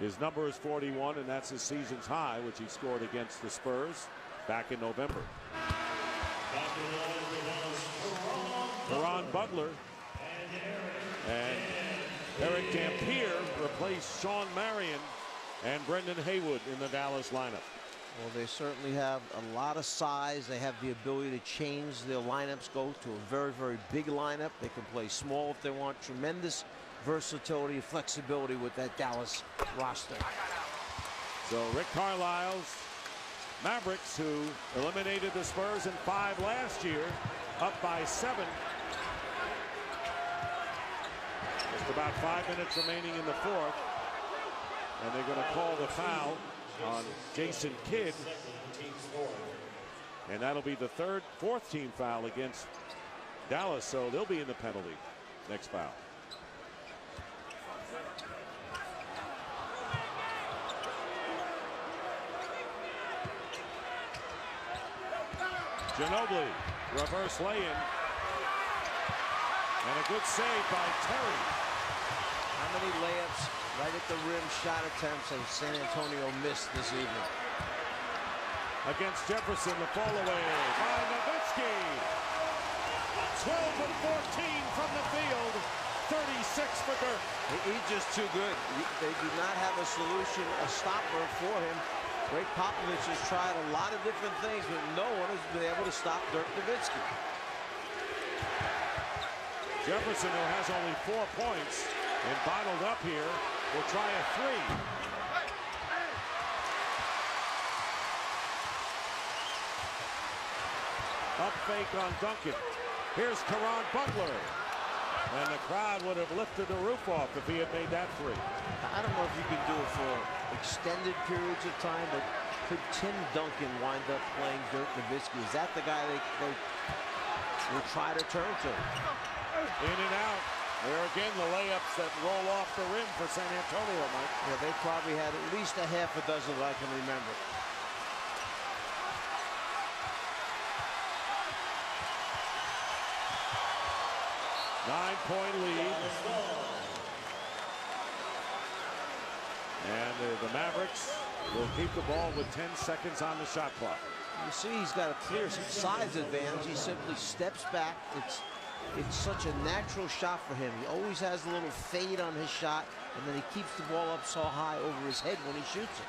His number is 41, and that's his season's high, which he scored against the Spurs back in November. Caron Butler and Eric Dampier replaced Sean Marion and Brendan Haywood in the Dallas lineup. Well, they certainly have a lot of size. They have the ability to change their lineups, go to a very, very big lineup. They can play small if they want. Tremendous versatility and flexibility with that Dallas roster. So Rick Carlisle's Mavericks, who eliminated the Spurs in 5 last year, up by 7. Just about 5 minutes remaining in the fourth. And they're going to call the foul on Jason Kidd. And that'll be the fourth team foul against Dallas. So they'll be in the penalty. Next foul. Ginobili, reverse lay-in. And a good save by Terry. How many layups right at the rim shot attempts has San Antonio missed this evening? Against Jefferson, the fall away by Nowitzki. 12 of 14 from the field. 36 for Dirk. He's just too good. They do not have a solution, a stopper for him. Greg Popovich has tried a lot of different things, but no one has been able to stop Dirk Nowitzki. Jefferson, who has only 4 points and bottled up here, will try a 3. Up fake on Duncan. Here's Caron Butler. And the crowd would have lifted the roof off if he had made that 3. I don't know if you can do it for extended periods of time, but could Tim Duncan wind up playing Dirk Nowitzki? Is that the guy they will try to turn to? In and out. There again, the layups that roll off the rim for San Antonio, Mike. Yeah, they probably had at least a half a dozen that I can remember. Nine-point lead. And the Mavericks will keep the ball with 10 seconds on the shot clock. You see he's got a clear size advantage. He simply steps back. It's such a natural shot for him. He always has a little fade on his shot, and then he keeps the ball up so high over his head when he shoots it.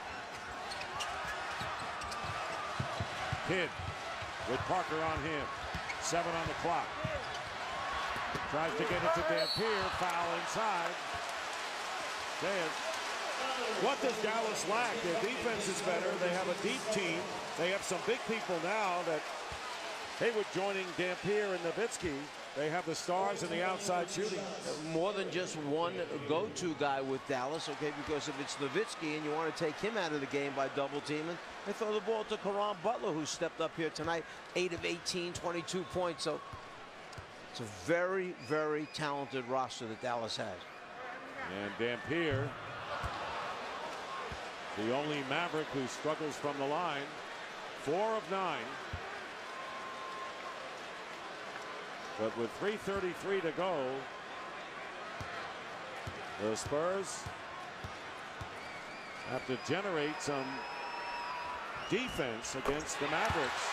Kidd with Parker on him. 7 on the clock. Tries to get it to Dampier. Foul inside. Dan, what does Dallas lack? Their defense is better. They have a deep team. They have some big people now that Haywood joining Dampier and Nowitzki. They have the stars and the outside shooting. More than just one go-to guy with Dallas, okay, because if it's Nowitzki and you want to take him out of the game by double teaming, they throw the ball to Caron Butler, who stepped up here tonight, 8 of 18, 22 points. So it's a very, very talented roster that Dallas has. And Dampier, the only Maverick who struggles from the line, 4 of 9. But with 3:33 to go, the Spurs have to generate some defense against the Mavericks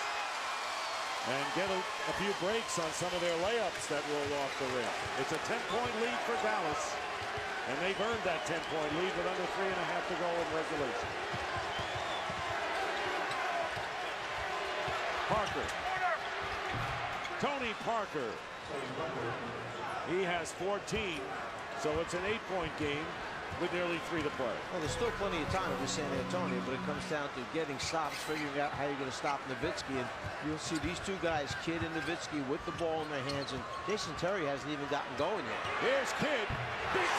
and get a few breaks on some of their layups that roll off the rim. It's a 10-point lead for Dallas, and they've earned that 10-point lead with under 3.5 to go in regulation. Parker. Tony Parker. He has 14, so it's an 8-point game with nearly 3 to play. Well, there's still plenty of time for San Antonio, but it comes down to getting stops, figuring out how you're going to stop Nowitzki. And you'll see these two guys, Kidd and Nowitzki, with the ball in their hands, and Jason Terry hasn't even gotten going yet. Here's Kidd. Big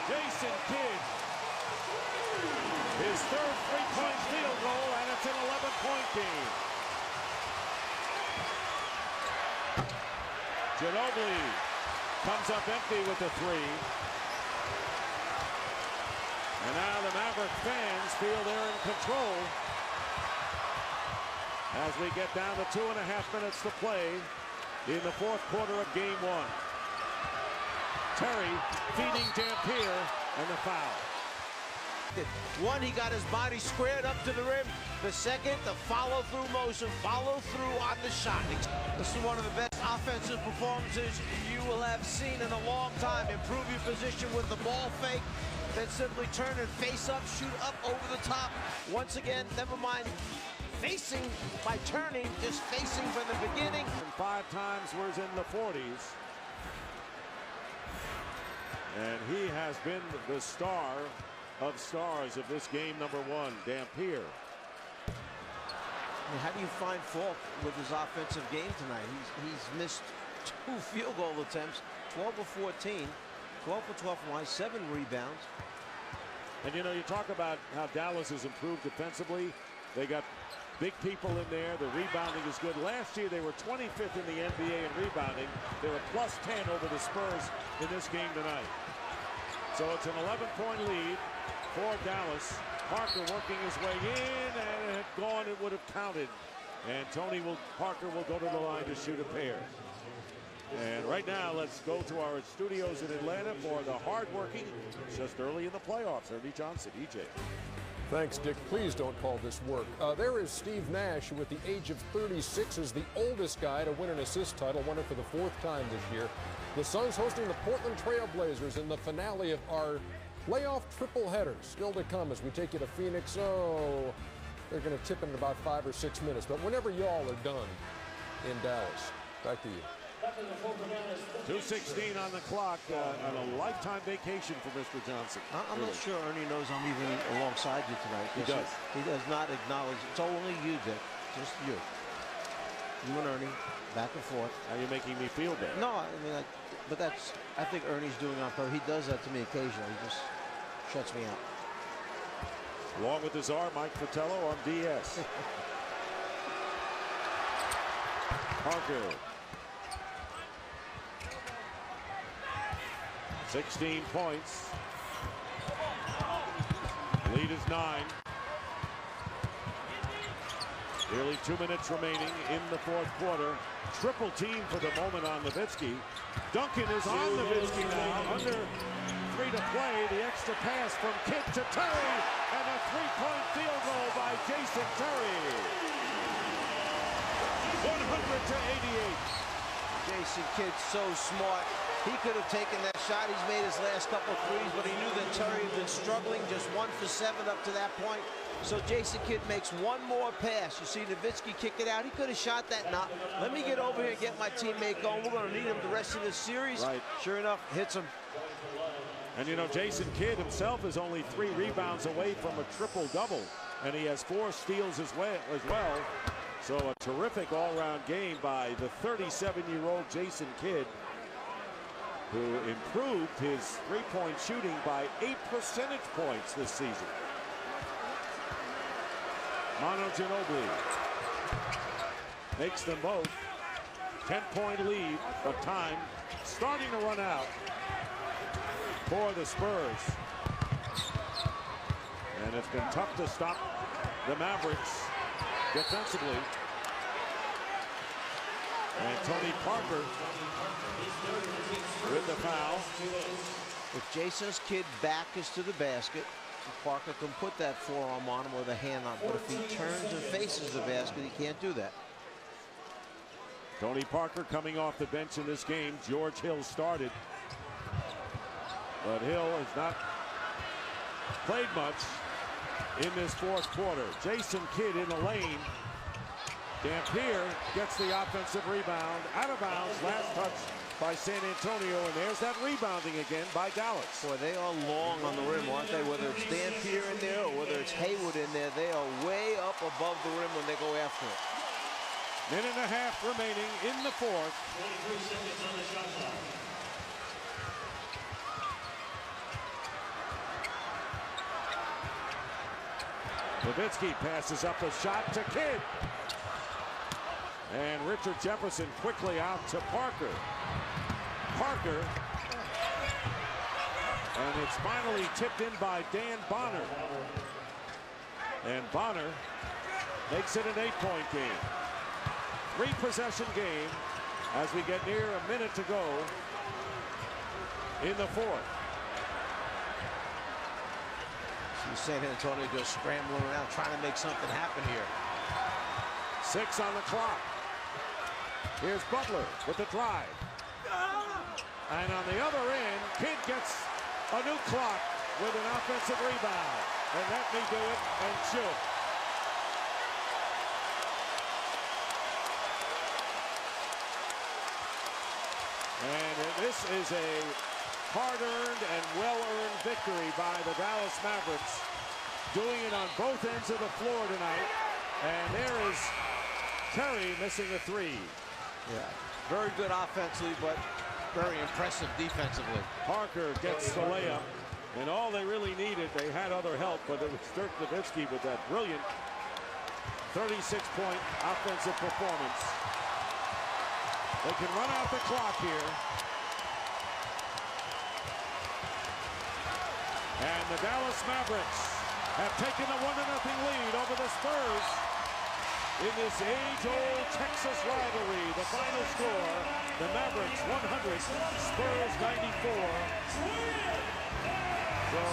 3. Jason Kidd. His third 3-point field goal, and it's an 11-point game. Ginobili comes up empty with the 3. And now the Maverick fans feel they're in control as we get down to 2.5 minutes to play in the fourth quarter of game 1. Terry feeding Dampier and the foul. One, he got his body squared up to the rim. The second, the follow-through motion, follow-through on the shot. This is one of the best offensive performances you will have seen in a long time. Improve your position with the ball fake, then simply turn and face up, shoot up over the top. Once again, never mind facing by turning, just facing from the beginning. And 5 times was in the 40s. And he has been the star of stars of this game number 1, Dampier. How do you find fault with his offensive game tonight? He's missed 2 field goal attempts, 12 of 14, 12 for 12 from line, 7 rebounds. And you know, you talk about how Dallas has improved defensively. They got big people in there. The rebounding is good. Last year they were 25th in the NBA in rebounding. They were plus 10 over the Spurs in this game tonight. So it's an 11-point lead for Dallas. Parker working his way in, and it had gone, it would have counted. And Parker will go to the line to shoot a pair. And right now, let's go to our studios in Atlanta for the hard-working, just early in the playoffs, Ernie Johnson, EJ. Thanks, Dick. Please don't call this work. There is Steve Nash, who at the age of 36 is the oldest guy to win an assist title, won it for the 4th time this year. The Suns hosting the Portland Trail Blazers in the finale of our playoff triple header. Still to come as we take you to Phoenix. Oh, they're going to tip in about 5 or 6 minutes. But whenever y'all are done in Dallas, back to you. 2:16 on the clock, on a lifetime vacation for Mr. Johnson. I'm not sure Ernie knows I'm even alongside you tonight. He does. He does not acknowledge. It's only you, Dick. Just you. You and Ernie, back and forth. Are you making me feel bad? No, I mean, but that's, I think Ernie's doing on purpose. He does that to me occasionally. He just shuts me out. Along with his R, Mike Fratello on DS. Parker. 16 points. Lead is 9. Nearly 2 minutes remaining in the 4th quarter. Triple team for the moment on Nowitzki. Duncan is on Nowitzki now. Under 3 to play. The extra pass from Kidd to Terry. And a 3-point field goal by Jason Terry. 100-88. Jason Kidd so smart. He could have taken that shot. He's made his last couple of threes, but he knew that Terry had been struggling, just 1 for 7 up to that point. So Jason Kidd makes one more pass. You see Nowitzki kick it out. He could have shot that. Now, let me get over here and get my teammate going. We're going to need him the rest of this series. Right. Sure enough, hits him. And you know, Jason Kidd himself is only 3 rebounds away from a triple-double, and he has 4 steals as well. So a terrific all-round game by the 37-year-old Jason Kidd, who improved his three-point shooting by 8 percentage points this season. Manu Ginobili makes them both. 10-point lead, but time starting to run out for the Spurs. And it's been tough to stop the Mavericks defensively. And Tony Parker with the foul. If Jason's Kidd back is to the basket, Parker can put that forearm on him with a hand on. But if he turns and faces the basket, he can't do that. Tony Parker coming off the bench in this game. George Hill started. But Hill has not played much in this 4th quarter. Jason Kidd in the lane. Dampier gets the offensive rebound. Out of bounds. Last touch by San Antonio. And there's that rebounding again by Dallas. Boy, they are long on the rim, aren't they? Whether it's Dampier in there or whether it's Haywood in there, they are way up above the rim when they go after it. Minute and a half remaining in the 4th. Nowitzki passes up a shot to Kidd. And Richard Jefferson quickly out to Parker. Parker. And it's finally tipped in by Dan Bonner. And Bonner makes it an 8-point game. 3-possession game as we get near a minute to go in the 4th. See San Antonio just scrambling around trying to make something happen here. 6 on the clock. Here's Butler with the drive. And on the other end, Kidd gets a new clock with an offensive rebound. And let me do it and shoot. And this is a hard-earned and well-earned victory by the Dallas Mavericks, doing it on both ends of the floor tonight. And there is Terry missing a three. Yeah, very good offensively, but very impressive defensively. Parker gets the layup, and all they really needed, they had other help, but it was Dirk Nowitzki with that brilliant 36-point offensive performance. They can run out the clock here. And the Dallas Mavericks have taken a 1-0 lead over the Spurs in this age-old Texas rivalry. The final score, the Mavericks 100, Spurs 94. So,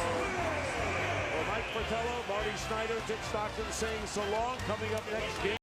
for Mike Fratello, Marty Snyder, Dick Stockton saying so long. Coming up next game.